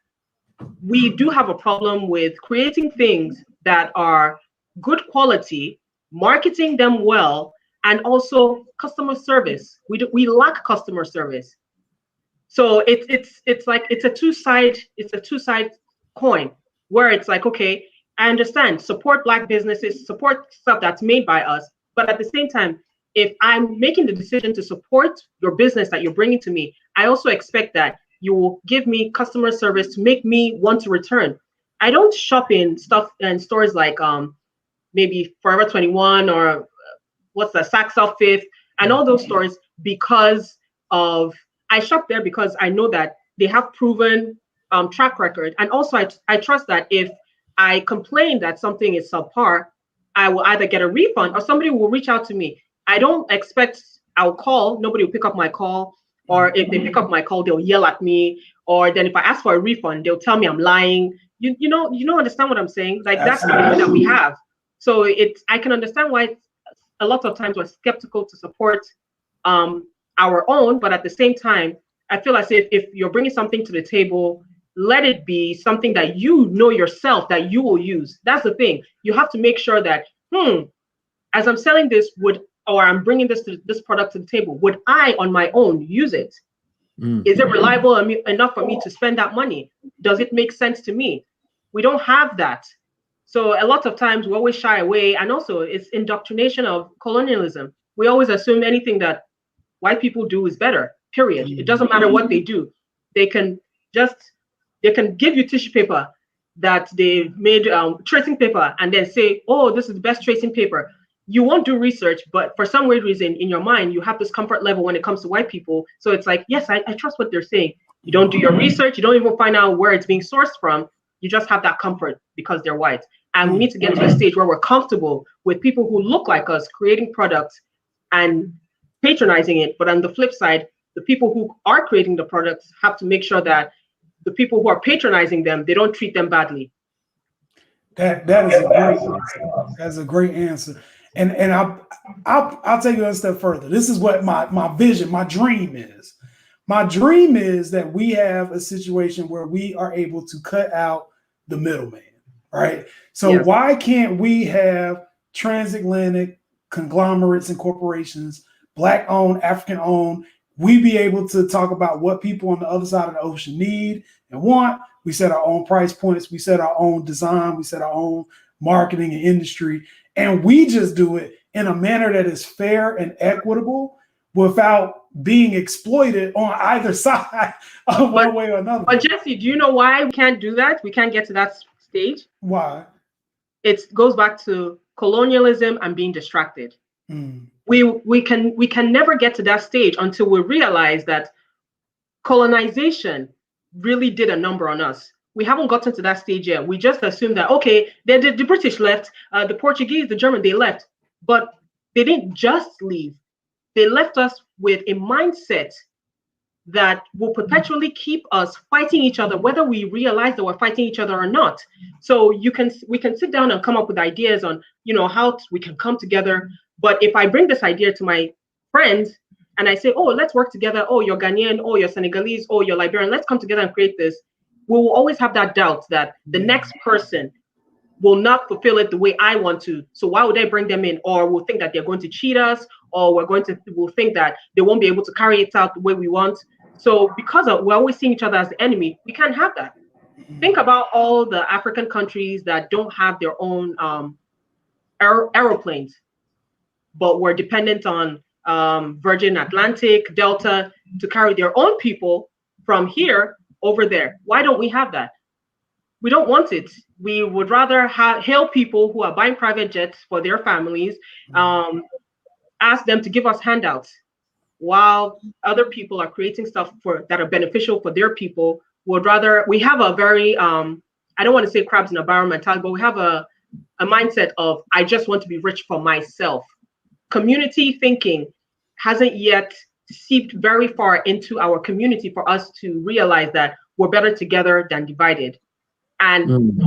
we do have a problem with creating things that are good quality, marketing them well, and also customer service. We lack customer service. So it's like it's a two-side coin, where it's like, okay, I understand, support Black businesses, support stuff that's made by us, but at the same time, if I'm making the decision to support your business that you're bringing to me, I also expect that you will give me customer service to make me want to return. I don't shop in stuff in stores like maybe Forever 21 or what's the Saks Off Fifth and all those stores because I shop there because I know that they have proven track record, and also I trust that if I complain that something is subpar, I will either get a refund or somebody will reach out to me. I don't expect I'll call, nobody will pick up my call, or if they pick up my call, they'll yell at me, or then if I ask for a refund, they'll tell me I'm lying. You don't understand what I'm saying? Like, that's the issue that we have. So I can understand why a lot of times we're skeptical to support our own, but at the same time, I feel as if you're bringing something to the table, let it be something that you know yourself that you will use. That's the thing. You have to make sure that, as I'm selling this, or I'm bringing this product to the table, would I on my own use it? Is it reliable enough for me to spend that money? Does it make sense to me? We don't have that. So a lot of times we always shy away, and also it's indoctrination of colonialism. We always assume anything that white people do is better, period. It doesn't matter what they do. They can give you tissue paper that they made tracing paper and then say, oh, this is the best tracing paper. You won't do research, but for some weird reason in your mind, you have this comfort level when it comes to white people. So it's like, yes, I trust what they're saying. You don't do your research. You don't even find out where it's being sourced from. You just have that comfort because they're white. And we need to get to a stage where we're comfortable with people who look like us creating products and patronizing it. But on the flip side, the people who are creating the products have to make sure that the people who are patronizing them, they don't treat them badly. That is a great answer. That's a great answer. And I'll take it a step further. This is what my vision, my dream is. My dream is that we have a situation where we are able to cut out the middleman, right? So Yes. Why can't we have transatlantic conglomerates and corporations, Black owned, African owned? We be able to talk about what people on the other side of the ocean need and want. We set our own price points. We set our own design. We set our own marketing and industry. And we just do it in a manner that is fair and equitable without being exploited on either side of one way or another. But Jesse, do you know why we can't do that? We can't get to that stage? Why? It goes back to colonialism and being distracted. We can never get to that stage until we realize that colonization really did a number on us. We haven't gotten to that stage yet. We just assume that, okay, the British left, the Portuguese, the German, they left. But they didn't just leave. They left us with a mindset that will perpetually keep us fighting each other, whether we realize that we're fighting each other or not. So we can sit down and come up with ideas on, how we can come together. But if I bring this idea to my friends and I say, oh, let's work together. Oh, you're Ghanaian. Oh, you're Senegalese. Oh, you're Liberian. Let's come together and create this. We will always have that doubt that the next person will not fulfill it the way I want to. So why would I bring them in? Or we'll think that they're going to cheat us, or we'll think that they won't be able to carry it out the way we want. So because we're always seeing each other as the enemy, we can't have that. Think about all the African countries that don't have their own aeroplanes, but we're dependent on Virgin Atlantic, Delta to carry their own people from here over there. Why don't we have that? We don't want it. We would rather hail people who are buying private jets for their families, ask them to give us handouts, while other people are creating stuff that are beneficial for their people. We have a very, I don't want to say crabs in a barrel mentality, but we have a mindset of, I just want to be rich for myself. Community thinking hasn't yet seeped very far into our community for us to realize that we're better together than divided. And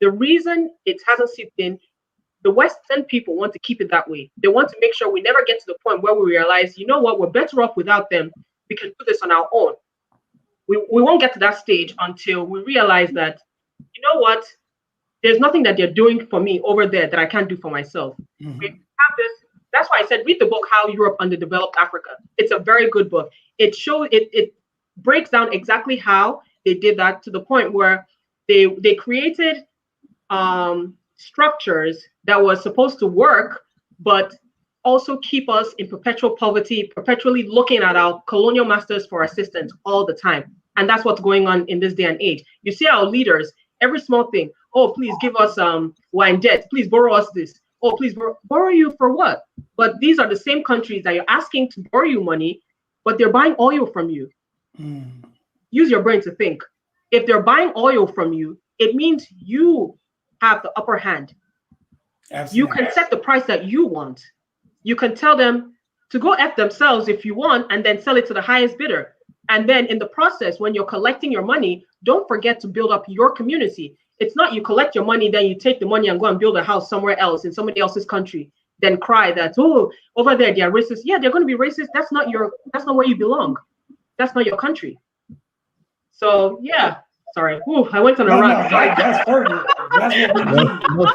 the reason it hasn't seeped in, the Western people want to keep it that way. They want to make sure we never get to the point where we realize, you know what, we're better off without them. We can do this on our own. We won't get to that stage until we realize that, you know what, there's nothing that they're doing for me over there that I can't do for myself. We have this. That's why I said, read the book, How Europe Underdeveloped Africa. It's a very good book. It breaks down exactly how they did that, to the point where they created structures that was supposed to work, but also keep us in perpetual poverty, perpetually looking at our colonial masters for assistance all the time. And that's what's going on in this day and age. You see our leaders, every small thing. Oh, please give us we're in debt. Please borrow us this. Oh, please borrow you for what? But these are the same countries that you're asking to borrow you money, but they're buying oil from you. Use your brain to think. If they're buying oil from you, it means you have the upper hand. Absolutely. You can set the price that you want. You can tell them to go F themselves if you want, and then sell it to the highest bidder. And then in the process, when you're collecting your money, don't forget to build up your community. It's not you collect your money, then you take the money and go and build a house somewhere else in somebody else's country, then cry that, oh, over there they are racist. Yeah, they're going to be racist. That's not where you belong. That's not your country. So yeah, sorry. Ooh, I went on a rant. That's perfect. That's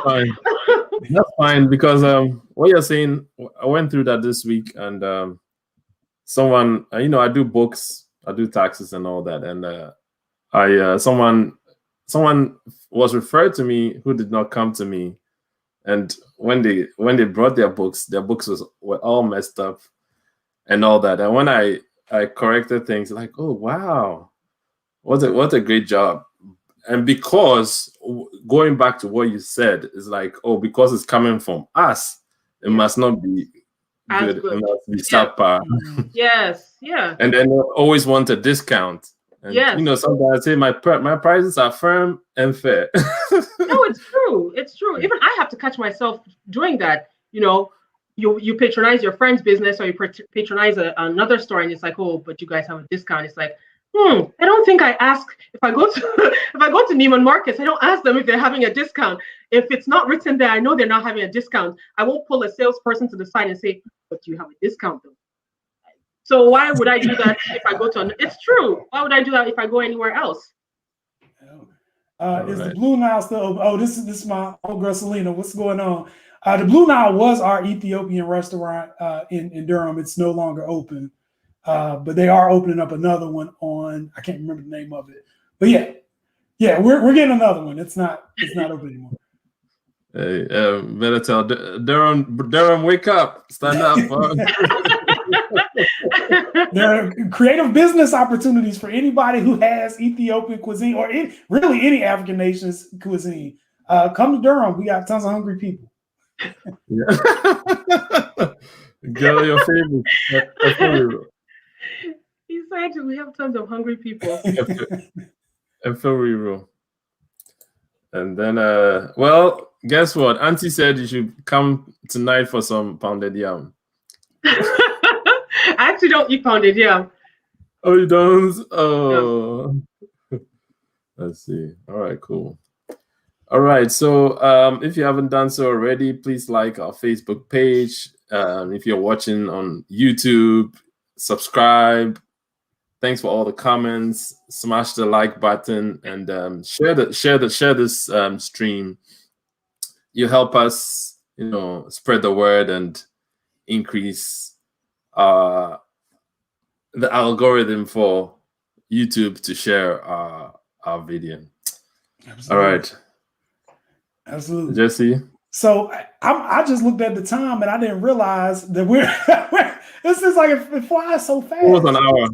fine. That's fine, because what you're saying, I went through that this week, and someone, I do books, I do taxes and all that, and someone was referred to me who did not come to me, and when they brought their books were all messed up and all that, and when I corrected things, like, oh wow, what a great job. And because going back to what you said, is like, oh, because it's coming from us, it must not be good. It must be subpar. Yes, yeah. And then they always want a discount. And, sometimes I say my prices are firm and fair. No, it's true. It's true. Even I have to catch myself doing that. You patronize your friend's business, or you patronize another store, and it's like, oh, but you guys have a discount. It's like, I don't think I ask if I go to Neiman Marcus. I don't ask them if they're having a discount. If it's not written there, I know they're not having a discount. I won't pull a salesperson to the side and say, "But you have a discount, though." So why would I do that if I go to? It's true. Why would I do that if I go anywhere else? Is the Blue Nile still? Oh, this is my old girl Selena. What's going on? The Blue Nile was our Ethiopian restaurant in Durham. It's no longer open. But they are opening up another one on, I can't remember the name of it, but yeah, we're getting another one. It's not open anymore. Hey, better tell Durham, wake up, stand up. There are creative business opportunities for anybody who has Ethiopian cuisine, or really any African nation's cuisine. Come to Durham. We got tons of hungry people. Get your favorite. He said we have tons of hungry people. And then, well, guess what? Auntie said you should come tonight for some pounded yam. I actually don't eat pounded yam. Oh, you don't? Oh. No. Let's see. All right, cool. All right, so if you haven't done so already, please like our Facebook page. If you're watching on YouTube, subscribe. Thanks for all the comments. Smash the like button and share this stream. You help us, spread the word and increase the algorithm for YouTube to share our video. Absolutely. All right. Absolutely. Jesse? So I just looked at the time and I didn't realize that this is like it flies so fast. It was an hour.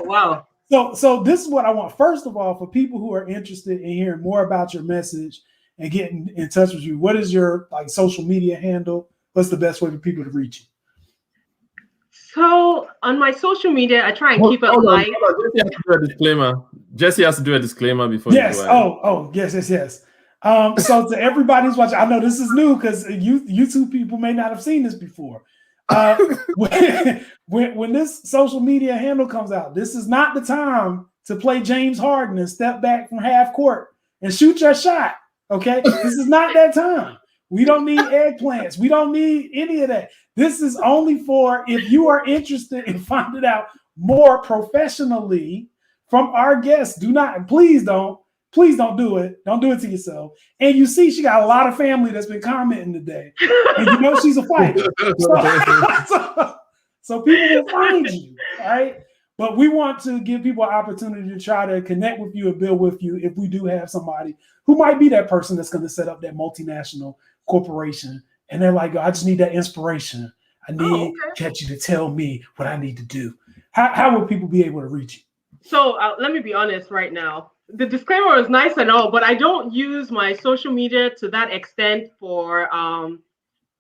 Wow. So this is what I want. First of all, for people who are interested in hearing more about your message and getting in touch with you, what is your social media handle? What's the best way for people to reach you? So on my social media, I try and keep it light. Jesse has to do a disclaimer before. Yes. Yes. So to everybody who's watching, I know this is new because YouTube people may not have seen this before. When this social media handle comes out, this is not the time to play James Harden and step back from half court and shoot your shot. Okay, this is not that time. We don't need eggplants. We don't need any of that. This is only for if you are interested in finding out more professionally from our guests. Please don't do it. Don't do it to yourself. And you see, she got a lot of family that's been commenting today. And she's a fighter. So people will find you, all right? But we want to give people an opportunity to try to connect with you and build with you if we do have somebody who might be that person that's going to set up that multinational corporation. And they're like, I just need that inspiration. I need Nkechi to tell me what I need to do. How would people be able to reach you? So let me be honest right now. The disclaimer is nice and all, but I don't use my social media to that extent for,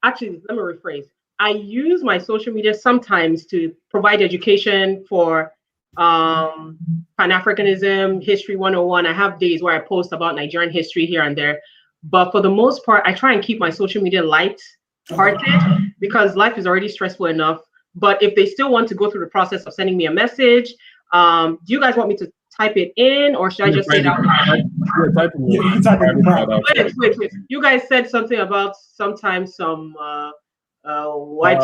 actually, let me rephrase. I use my social media sometimes to provide education for Pan-Africanism, History 101. I have days where I post about Nigerian history here and there. But for the most part, I try and keep my social media light-hearted because life is already stressful enough. But if they still want to go through the process of sending me a message, do you guys want me to type it in, or should I just say it out loud? You can type it in. Wait. You guys said something about sometimes some white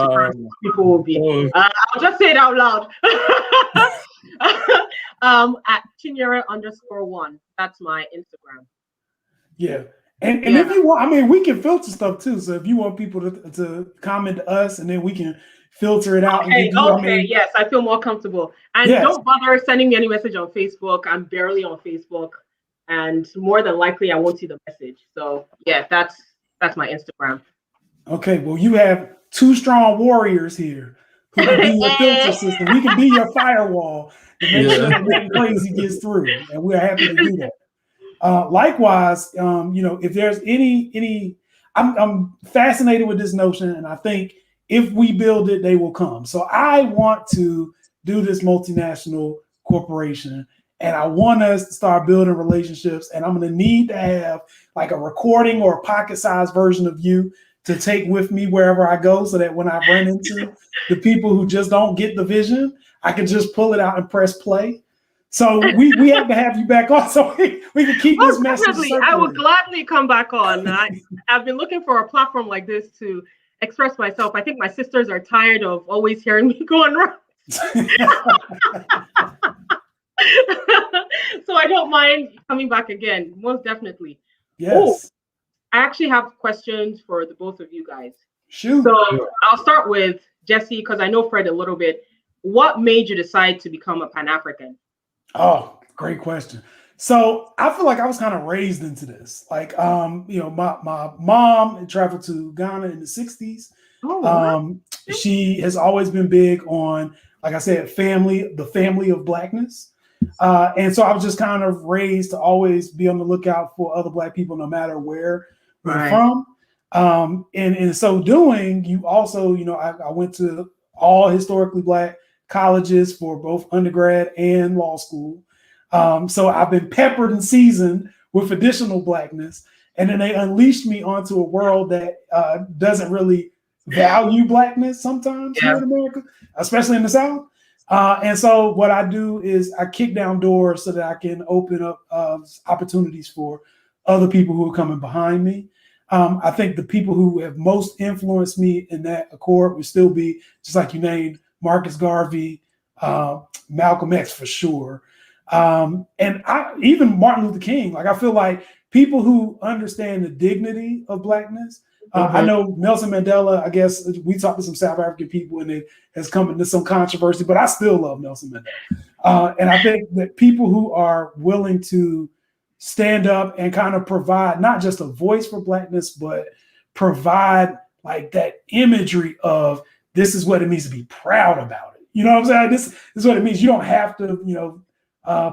people will be. I'll just say it out loud. At Chinyere_1. That's my Instagram. Yeah. And if you want, I mean, we can filter stuff too. So if you want people to comment to us, and then we can filter it out. Yes, I feel more comfortable. And don't bother sending me any message on Facebook. I'm barely on Facebook, and more than likely I won't see the message. So yeah, that's my Instagram. Okay, well, you have two strong warriors here who can be your filter system. We can be your firewall to make sure that nothing crazy gets through, and we're happy to do that. Likewise, if there's any, I'm fascinated with this notion, and I think if we build it, they will come. So I want to do this multinational corporation, and I want us to start building relationships, and I'm going to need to have like a recording or a pocket-sized version of you to take with me wherever I go, so that when I run into the people who just don't get the vision, I can just pull it out and press play. So we have to have you back on so we can keep this message circulating. I would gladly come back on. I've been looking for a platform like this to express myself. I think my sisters are tired of always hearing me go on rants. So I don't mind coming back again, most definitely. Yes. I actually have questions for the both of you guys. Shoot. So I'll start with Jesse, because I know Fred a little bit. What made you decide to become a Pan-African? Oh, great question. So I feel like I was kind of raised into this. Like, my mom traveled to Ghana in the 60s. She has always been big on, like I said, the family of Blackness. And so I was just kind of raised to always be on the lookout for other Black people, no matter where we're from. And in so doing, you also, I went to all historically Black colleges for both undergrad and law school. So I've been peppered and seasoned with additional Blackness. And then they unleashed me onto a world that doesn't really value Blackness sometimes here in America, especially in the South. And so what I do is I kick down doors so that I can open up opportunities for other people who are coming behind me. I think the people who have most influenced me in that accord would still be, just like you named, Marcus Garvey, Malcolm X for sure. And even Martin Luther King. Like, I feel like people who understand the dignity of Blackness. I know Nelson Mandela, I guess we talked to some South African people and it has come into some controversy, but I still love Nelson Mandela. And I think that people who are willing to stand up and kind of provide not just a voice for Blackness, but provide like that imagery of this is what it means to be proud about it. You know what I'm saying? This is what it means. You don't have to,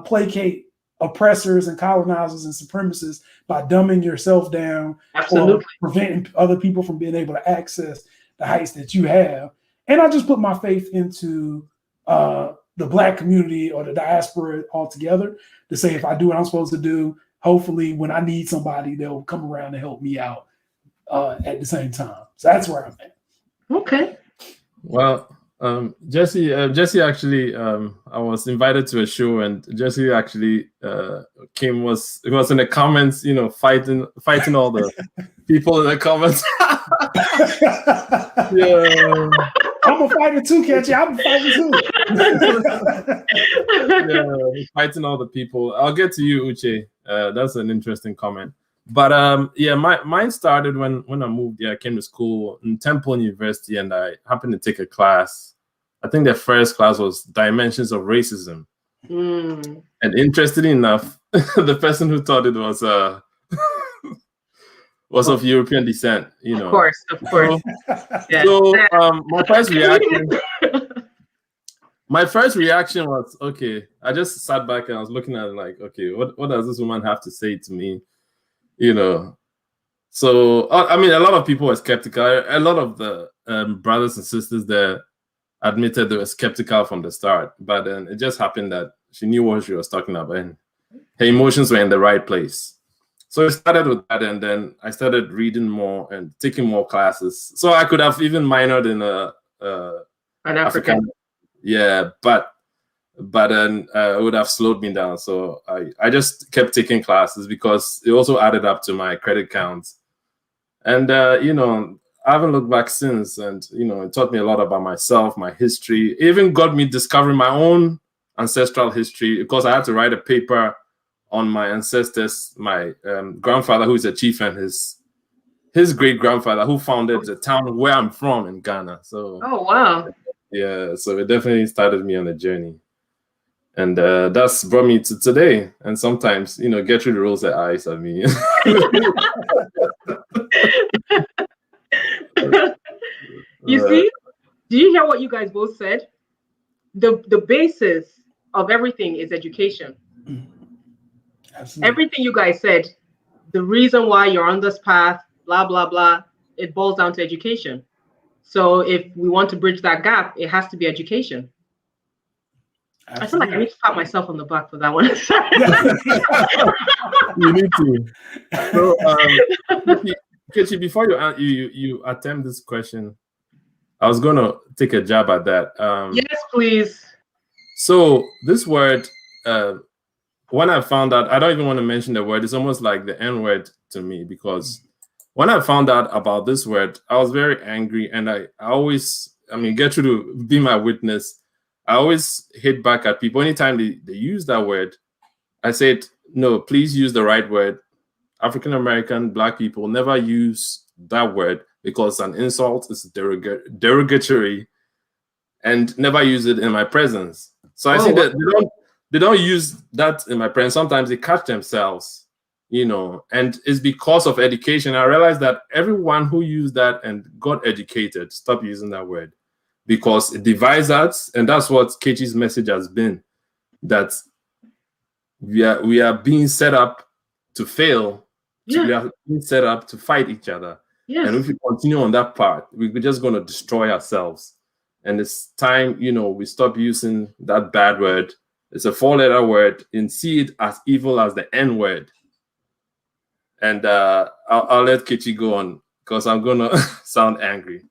placate oppressors and colonizers and supremacists by dumbing yourself down or preventing other people from being able to access the heights that you have. And I just put my faith into the Black community or the diaspora altogether to say, if I do what I'm supposed to do, hopefully when I need somebody, they'll come around and help me out at the same time. So that's where I'm at. Okay. Well, Jesse actually, I was invited to a show, and Jesse actually was in the comments, fighting all the people in the comments. I'm a fighter too, Nkechi. I'm a fighter too. Fighting all the people. I'll get to you, Uche. That's an interesting comment. But mine started when I moved. I came to school in Temple University, and I happened to take a class I think their first class was Dimensions of Racism. Mm. And interestingly enough, the person who taught it was of European descent, you know. Of course. Yes. So my first reaction was, okay, I just sat back and I was looking at it like, okay, what does this woman have to say to me? You know. So I mean, a lot of people were skeptical. A lot of the brothers and sisters there admitted they were skeptical from the start, but then it just happened that she knew what she was talking about and her emotions were in the right place. So I started with that, and then I started reading more and taking more classes. So I could have even minored in Pan-African. Yeah, but then it would have slowed me down. So I just kept taking classes because it also added up to my credit counts. And, you know, I haven't looked back since. And, you know, it taught me a lot about myself, my history. It even got me discovering my own ancestral history because I had to write a paper on my ancestors, my grandfather, who is a chief, and his great-grandfather, who founded the town where I'm from in Ghana. So, oh, wow. Yeah, so it definitely started me on a journey. And that's brought me to today. And sometimes, you know, Gertrude rolls her eyes at me. You see, do you hear what you guys both said? The basis of everything is education. Absolutely. Everything you guys said, the reason why you're on this path, blah, blah, blah, it boils down to education. So if we want to bridge that gap, it has to be education. Absolutely. I feel like I need to pat myself on the back for that one. You need to. So, Nkechi, before you attempt this question, I was going to take a jab at that. Yes, please. So this word, when I found out, I don't even want to mention the word. It's almost like the N word to me, because when I found out about this word, I was very angry. And I mean, Gertrude to be my witness. I always hit back at people. Anytime they use that word, I said, no, please use the right word. African-American, Black people never use that word because it's an insult, it's derogatory, and never use it in my presence. So I see that they don't use that in my presence. Sometimes they catch themselves, you know, and it's because of education. I realized that everyone who used that and got educated stopped using that word because it divides us. And that's what Nkechi's message has been, that we are being set up to fail. Yeah. We are being set up to fight each other. Yes. And if we continue on that path, we're just going to destroy ourselves. And it's time, you know, we stop using that bad word. It's a 4-letter word, and see it as evil as the N word. And I'll let Nkechi go on because I'm going to sound angry.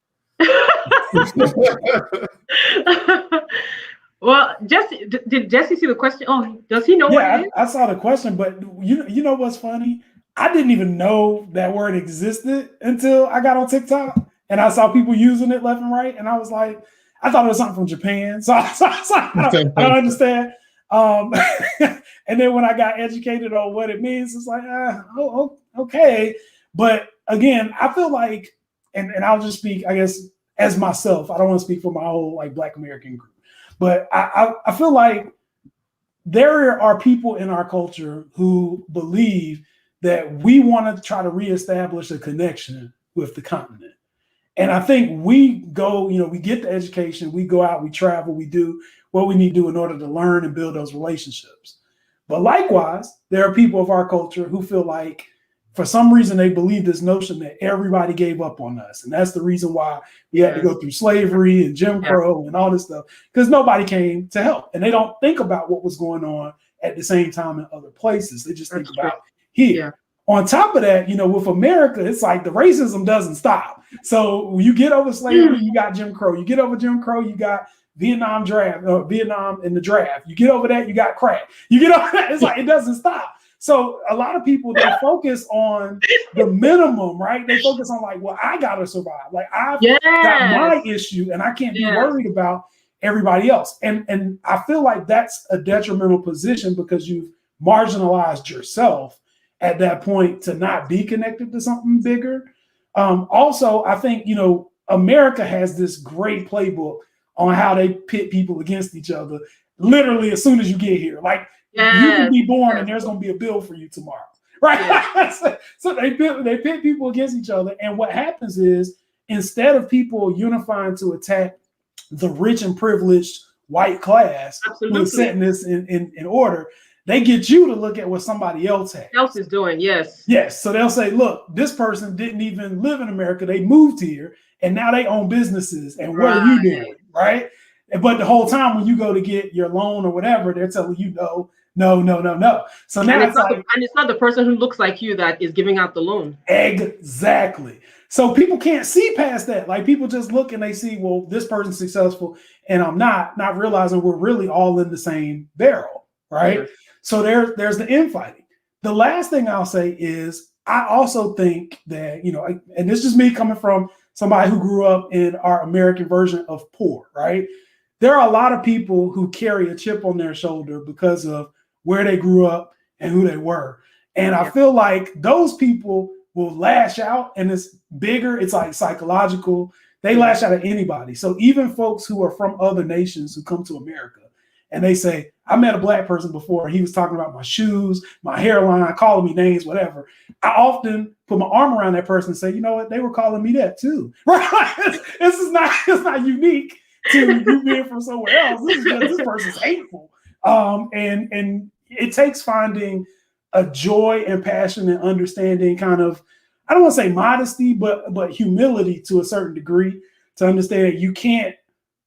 Well, Jesse, did Jesse see the question? Oh, does he know what it is? I saw the question, but you know what's funny? I didn't even know that word existed until I got on TikTok and I saw people using it left and right. And I was like, I thought it was something from Japan. So I was like, I don't understand. And then when I got educated on what it means, it's like, okay. But again, I feel like, and I'll just speak, I guess, as myself. I don't want to speak for my whole like Black American group, but I feel like there are people in our culture who believe that we want to try to reestablish a connection with the continent. And I think we go, you know, we get the education, we go out, we travel, we do what we need to do in order to learn and build those relationships. But likewise, there are people of our culture who feel like for some reason they believe this notion that everybody gave up on us. And that's the reason why we had to go through slavery and Jim Crow and all this stuff, because nobody came to help. And they don't think about what was going on at the same time in other places. They just think about here. Yeah. On top of that, you know, with America, it's like the racism doesn't stop. So you get over slavery, you got Jim Crow. You get over Jim Crow, you got Vietnam in the draft. You get over that, you got crack. You get over that, it's like it doesn't stop. So a lot of people, they focus on the minimum, right? They focus on like, well, I gotta survive. Like I've got my issue and I can't be worried about everybody else. And I feel like that's a detrimental position because you've marginalized yourself at that point to not be connected to something bigger. Also, I think, you know, America has this great playbook on how they pit people against each other. Literally, as soon as you get here, like you can be born and there's going to be a bill for you tomorrow, right? Yes. So they pit people against each other, and what happens is instead of people unifying to attack the rich and privileged white class who is setting this in order, they get you to look at what somebody else is doing. Yes. So they'll say, look, this person didn't even live in America. They moved here and now they own businesses. And what are you doing? Right. But the whole time when you go to get your loan or whatever, they're telling you no. So now it's not the person who looks like you that is giving out the loan. Exactly. So people can't see past that. Like people just look and they see, well, this person's successful and I'm not realizing we're really all in the same barrel. Right. Mm-hmm. So there's the infighting. The last thing I'll say is I also think that, and this is just me coming from somebody who grew up in our American version of poor, right? There are a lot of people who carry a chip on their shoulder because of where they grew up and who they were. And I feel like those people will lash out, and it's bigger. It's like psychological. They lash out at anybody. So even folks who are from other nations who come to America and they say, I met a Black person before. He was talking about my shoes, my hairline, calling me names, whatever. I often put my arm around that person and say, you know what? They were calling me that too. Right? It's not unique to you being from somewhere else. This person's hateful. And it takes finding a joy and passion and understanding kind of, I don't want to say modesty, but humility to a certain degree to understand that you can't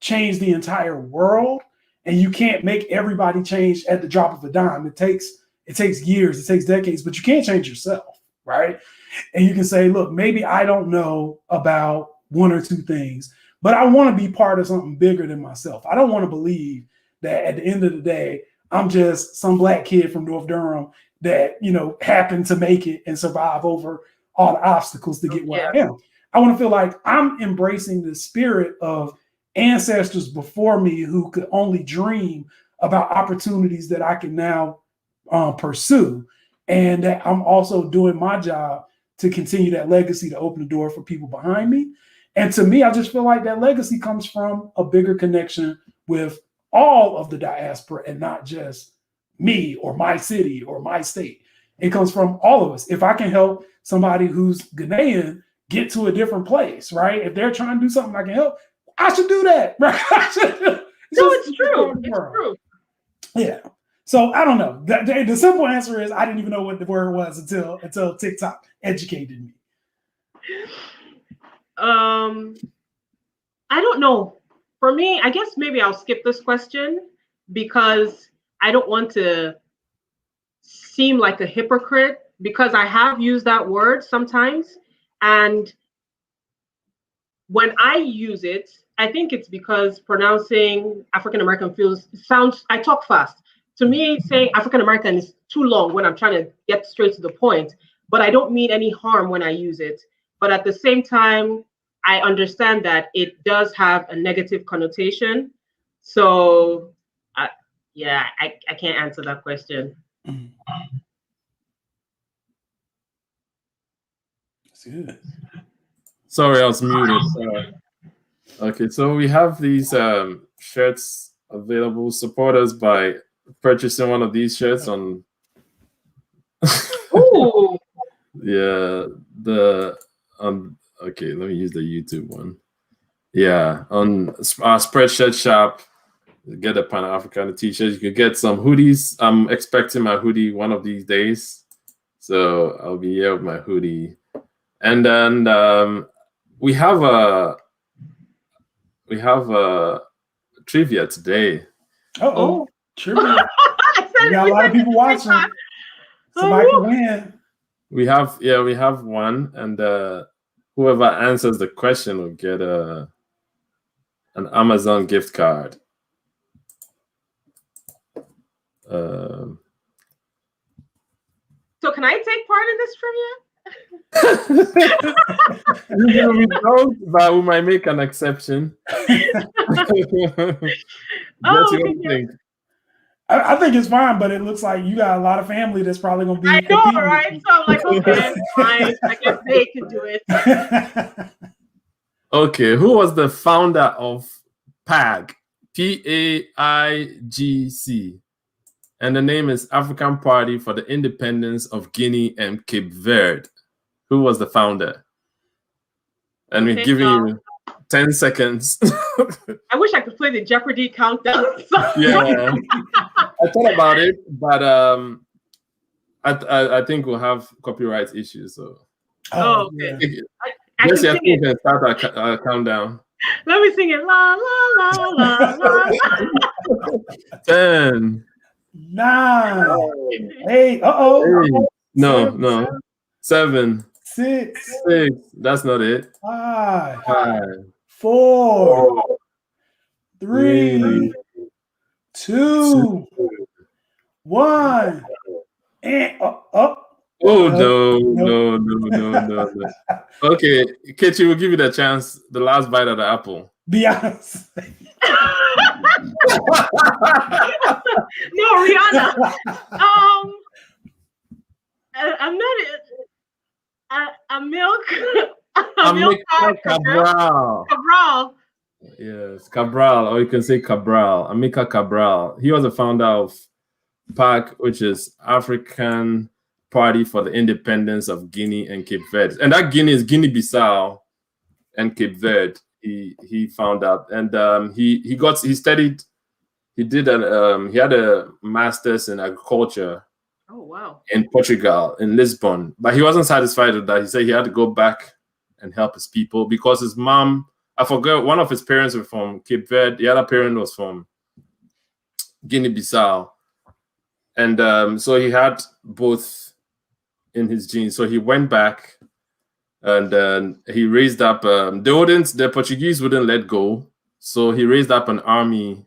change the entire world and you can't make everybody change at the drop of a dime. It takes years, it takes decades, but you can't change yourself, right? And you can say, look, maybe I don't know about one or two things, but I want to be part of something bigger than myself. I don't want to believe that at the end of the day, I'm just some Black kid from North Durham that, happened to make it and survive over all the obstacles to get where I am. I want to feel like I'm embracing the spirit of ancestors before me who could only dream about opportunities that I can now pursue. And that I'm also doing my job to continue that legacy to open the door for people behind me. And to me, I just feel like that legacy comes from a bigger connection with all of the diaspora and not just me or my city or my state. It comes from all of us. If I can help somebody who's Ghanaian get to a different place, right? If they're trying to do something I can help, I should do that, right? It's true. It's true. Yeah. So I don't know. The simple answer is I didn't even know what the word was until TikTok educated me. I don't know. For me, I guess maybe I'll skip this question because I don't want to seem like a hypocrite because I have used that word sometimes. And when I use it, I think it's because pronouncing African American I talk fast. To me, saying African American is too long when I'm trying to get straight to the point, but I don't mean any harm when I use it. But at the same time, I understand that it does have a negative connotation. So, I can't answer that question. That's good. Sorry, I was muted. Okay, so we have these shirts available. Support us by purchasing one of these shirts on. Ooh. Yeah, okay, let me use the YouTube one. Yeah, on our Spreadshirt shop, get a Pan-African t-shirt. You could get some hoodies. I'm expecting my hoodie one of these days, so I'll be here with my hoodie. And then we have a trivia today. Oh, trivia! We got a lot of people watching. Somebody can win. We have one, and whoever answers the question will get an Amazon gift card. So can I take part in this trivia? But we might make an exception. What do you think? I think it's fine, but it looks like you got a lot of family that's probably going to be. I know, right? So I'm like, okay, fine. I guess they can do it. Okay, who was the founder of PAG, PAIGC, and the name is African Party for the Independence of Guinea and Cape Verde. Who was the founder? And we're giving you 10 seconds. I wish I could play the Jeopardy countdown. Yeah, I thought about it, but I think we'll have copyright issues. So, okay. I yes, can sing we it. can start our countdown. Let me sing it. La la la la la. 10, 9, 8. No. 7, 6. 6. That's not it. 5, 5, 4, 3, 2, 1. And up. Oh, no. Okay, Nkechi, we'll give you the chance. The last bite of the apple. Be honest. No, Rihanna. I'm not a milk. Amilcar Cabral. Cabral. Yes, Cabral, or you can say Cabral. Amilcar Cabral. He was the founder of PAC, which is African Party for the Independence of Guinea and Cape Verde. And that Guinea is Guinea-Bissau and Cape Verde. He found out, and he had a master's in agriculture. Oh wow! In Portugal, in Lisbon, but he wasn't satisfied with that. He said he had to go back and help his people because his mom, I forgot, one of his parents were from Cape Verde, the other parent was from Guinea-Bissau, and so he had both in his genes. So he went back, and he raised up. The Portuguese wouldn't let go, so he raised up an army,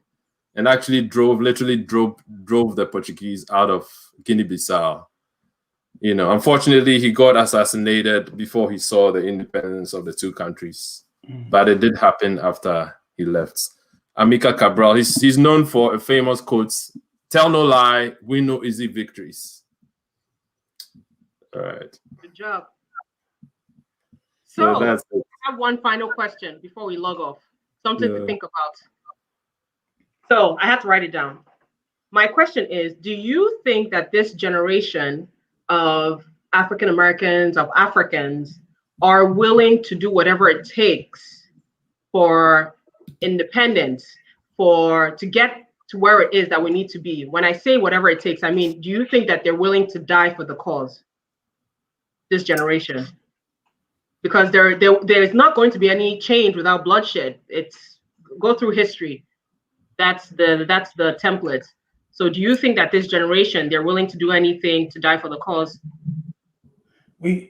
and actually drove the Portuguese out of Guinea-Bissau. You know, unfortunately, he got assassinated before he saw the independence of the two countries. But it did happen after he left. Amilcar Cabral, he's known for a famous quote: "Tell no lie, win no easy victories." All right. Good job. So that's it. I have one final question before we log off. Something to think about. So I had to write it down. My question is, do you think that this generation of African Americans, of Africans, are willing to do whatever it takes for independence, to get to where it is that we need to be? When I say whatever it takes, I mean, do you think that they're willing to die for the cause, this generation? Because there is not going to be any change without bloodshed. It's go through history. That's the template. So do you think that this generation, they're willing to do anything to die for the cause? My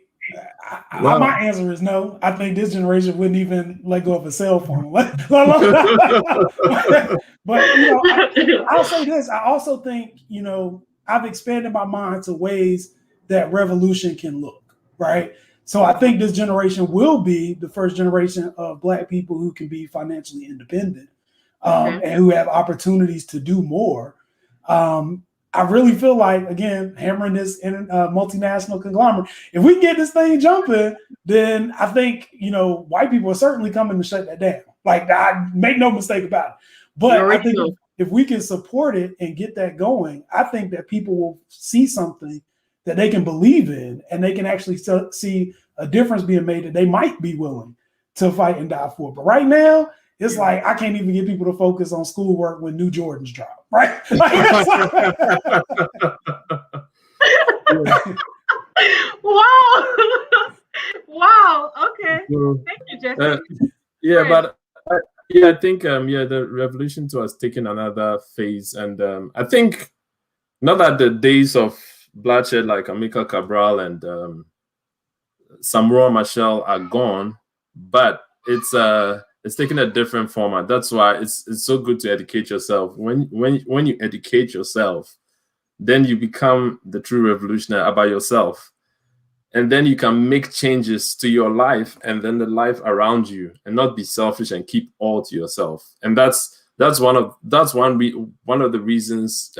answer is no. I think this generation wouldn't even let go of a cell phone. But I'll say this. I also think, I've expanded my mind to ways that revolution can look, right? So I think this generation will be the first generation of Black people who can be financially independent. And who have opportunities to do more. I really feel like, again, hammering this in multinational conglomerate, if we get this thing jumping, then I think, white people are certainly coming to shut that down. Like, I make no mistake about it. But I think if we can support it and get that going, I think that people will see something that they can believe in, and they can actually see a difference being made that they might be willing to fight and die for. But right now, it's like I can't even get people to focus on schoolwork when new Jordans drop, right? Wow. Wow. Okay. Thank you, Jesse. I think the revolution too has taken another phase, and I think not that the days of bloodshed like Amilcar Cabral and Samora Machel are gone, but it's taking a different format. That's why it's so good to educate yourself. When you educate yourself, then you become the true revolutionary about yourself, and then you can make changes to your life and then the life around you, and not be selfish and keep all to yourself. And that's one of the reasons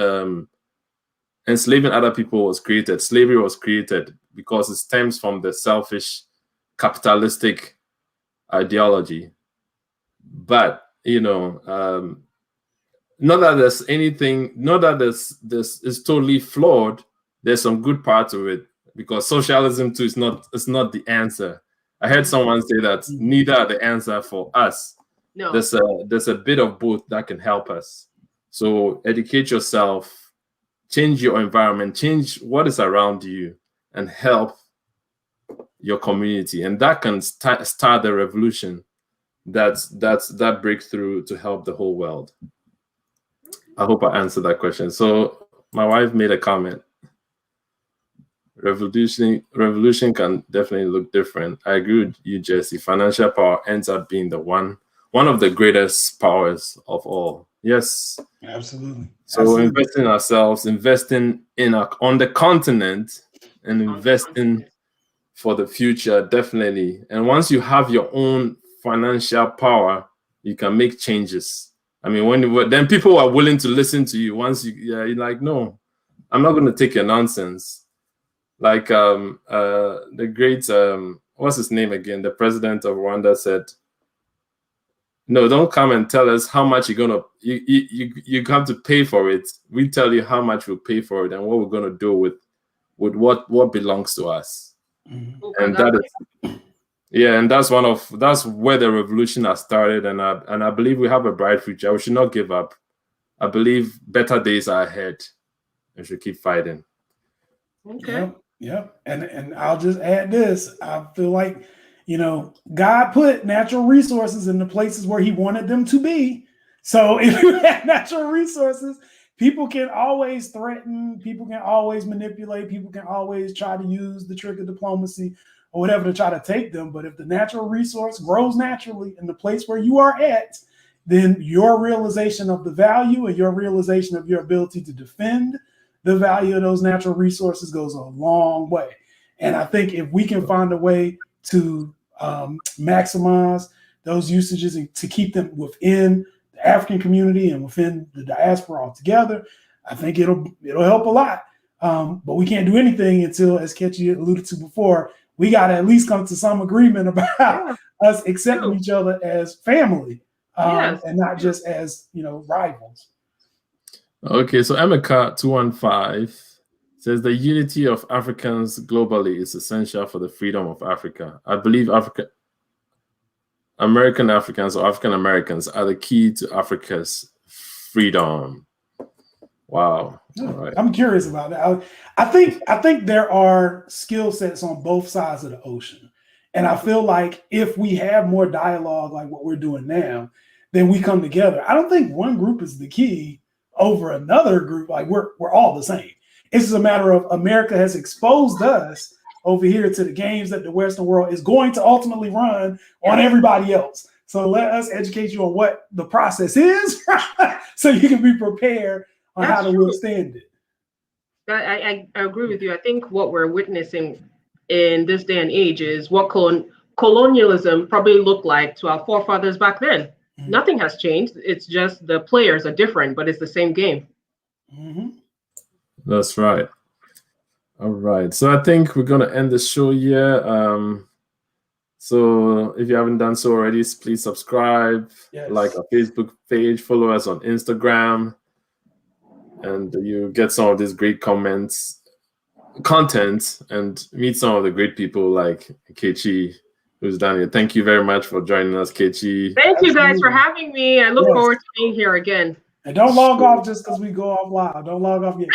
enslaving other people was created. Slavery was created because it stems from the selfish capitalistic ideology. But not that there's anything, not that this is totally flawed. There's some good parts of it, because socialism too is not the answer. I heard someone say that neither are the answer for us. No. There's a bit of both that can help us. So educate yourself, change your environment, change what is around you, and help your community, and that can start the revolution. That's that breakthrough to help the whole world. I hope I answered that question. So my wife made a comment. Revolution can definitely look different. I agree with you, Jesse. Financial power ends up being the one of the greatest powers of all. Yes, absolutely. So investing in ourselves, investing on the continent, and investing for the future, definitely. And once you have your own financial power, you can make changes. I mean, then people are willing to listen to you. Once you're like, no, I'm not going to take your nonsense. Like the great what's his name again? The president of Rwanda said, "No, don't come and tell us how much you're gonna. You have to pay for it. We tell you how much we'll pay for it and what we're gonna do with what belongs to us." Okay, and that is, and that's where the revolution has started. And I believe we have a bright future. We should not give up. I believe better days are ahead. We should keep fighting. Okay. Yep. And I'll just add this. I feel like, God put natural resources in the places where he wanted them to be. So if you have natural resources, people can always threaten, people can always manipulate, people can always try to use the trick of diplomacy or whatever to try to take them. But if the natural resource grows naturally in the place where you are at, then your realization of the value and your realization of your ability to defend the value of those natural resources goes a long way. And I think if we can find a way to maximize those usages and to keep them within the African community and within the diaspora altogether, I think it'll help a lot. But we can't do anything until, as Nkechi alluded to before, we got to at least come to some agreement about us accepting each other as family and not just as rivals. Okay, so Emeka 215 says the unity of Africans globally is essential for the freedom of Africa. I believe American Africans or African Americans are the key to Africa's freedom. Wow. All right. I'm curious about that. I think there are skill sets on both sides of the ocean. And I feel like if we have more dialogue like what we're doing now, then we come together. I don't think one group is the key over another group. Like we're all the same. It's just a matter of America has exposed us over here to the games that the Western world is going to ultimately run on everybody else. So let us educate you on what the process is so you can be prepared on how to withstand it. I agree with you. I think what we're witnessing in this day and age is what colonialism probably looked like to our forefathers back then. Mm-hmm. Nothing has changed. It's just the players are different, but it's the same game. Mm-hmm. That's right. All right. So I think we're going to end the show here. So if you haven't done so already, please subscribe, like our Facebook page, follow us on Instagram, and you get some of these great content, and meet some of the great people like Nkechi, who's down here. Thank you very much for joining us, Nkechi. Thank you guys for having me. I look forward to being here again. And don't log off just because we go off live. Don't log off yet.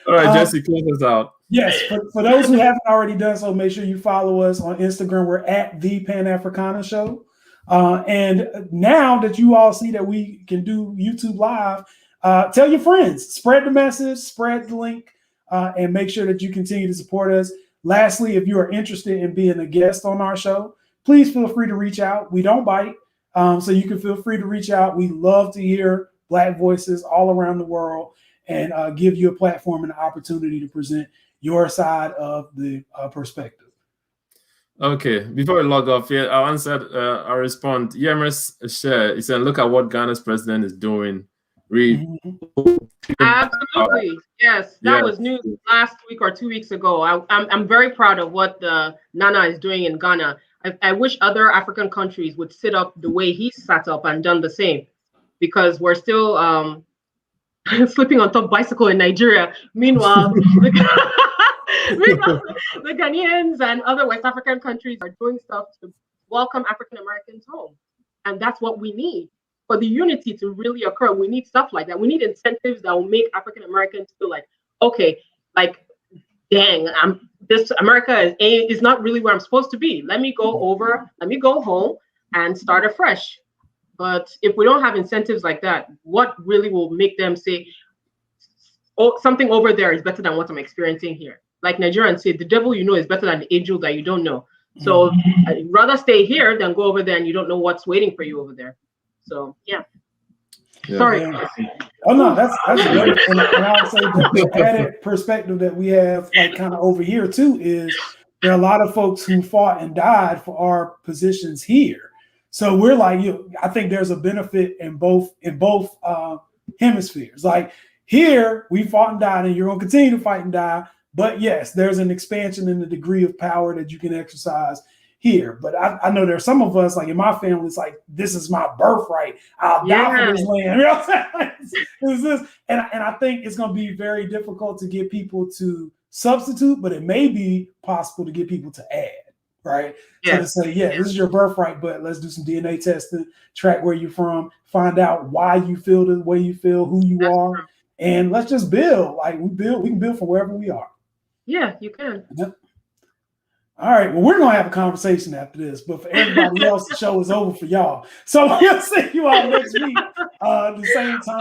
All right, Jesse, close us out. Yes, for those who haven't already done so, make sure you follow us on Instagram. We're at the Pan-Africanism Show. And now that you all see that we can do YouTube Live, tell your friends, spread the message, spread the link, and make sure that you continue to support us. Lastly, if you are interested in being a guest on our show, please feel free to reach out. We don't bite, so you can feel free to reach out. We love to hear Black voices all around the world and give you a platform and an opportunity to present your side of the perspective. Okay, before we log off here, I'll answer, I'll respond. Yemer's share, he said, look at what Ghana's president is doing. Read. Absolutely. Yes, that was news last week or 2 weeks ago. I'm very proud of what the Nana is doing in Ghana. I wish other African countries would sit up the way he sat up and done the same, because we're still sleeping on top bicycle in Nigeria. Meanwhile, the Ghanaians and other West African countries are doing stuff to welcome African Americans home. And that's what we need. For the unity to really occur, we need stuff like that. We need incentives that will make African Americans feel like, okay, like, dang, this America is not really where I'm supposed to be. Let me go home and start afresh. But if we don't have incentives like that, what really will make them say, oh, something over there is better than what I'm experiencing here? Like Nigerians say, the devil you know is better than the angel that you don't know. So I'd rather stay here than go over there and you don't know what's waiting for you over there. So yeah. Sorry. Yeah. Oh no, that's great. And I would say the added perspective that we have, like kind of over here too, is there are a lot of folks who fought and died for our positions here. So we're like, I think there's a benefit in both hemispheres. Like here, we fought and died, and you're going to continue to fight and die. But yes, there's an expansion in the degree of power that you can exercise here. But I know there's some of us, like in my family, it's like, this is my birthright. I'll die for this land. You know what I'm saying? And I think it's going to be very difficult to get people to substitute, but it may be possible to get people to add. Right. Yes. So to say, this is your birthright, but let's do some DNA testing, track where you're from, find out why you feel the way you feel, who you are, and let's just build. Like we can build from wherever we are. Yeah, you can. Yep. All right. Well, we're gonna have a conversation after this, but for everybody else, the show is over for y'all. So we'll see you all next week, the same time.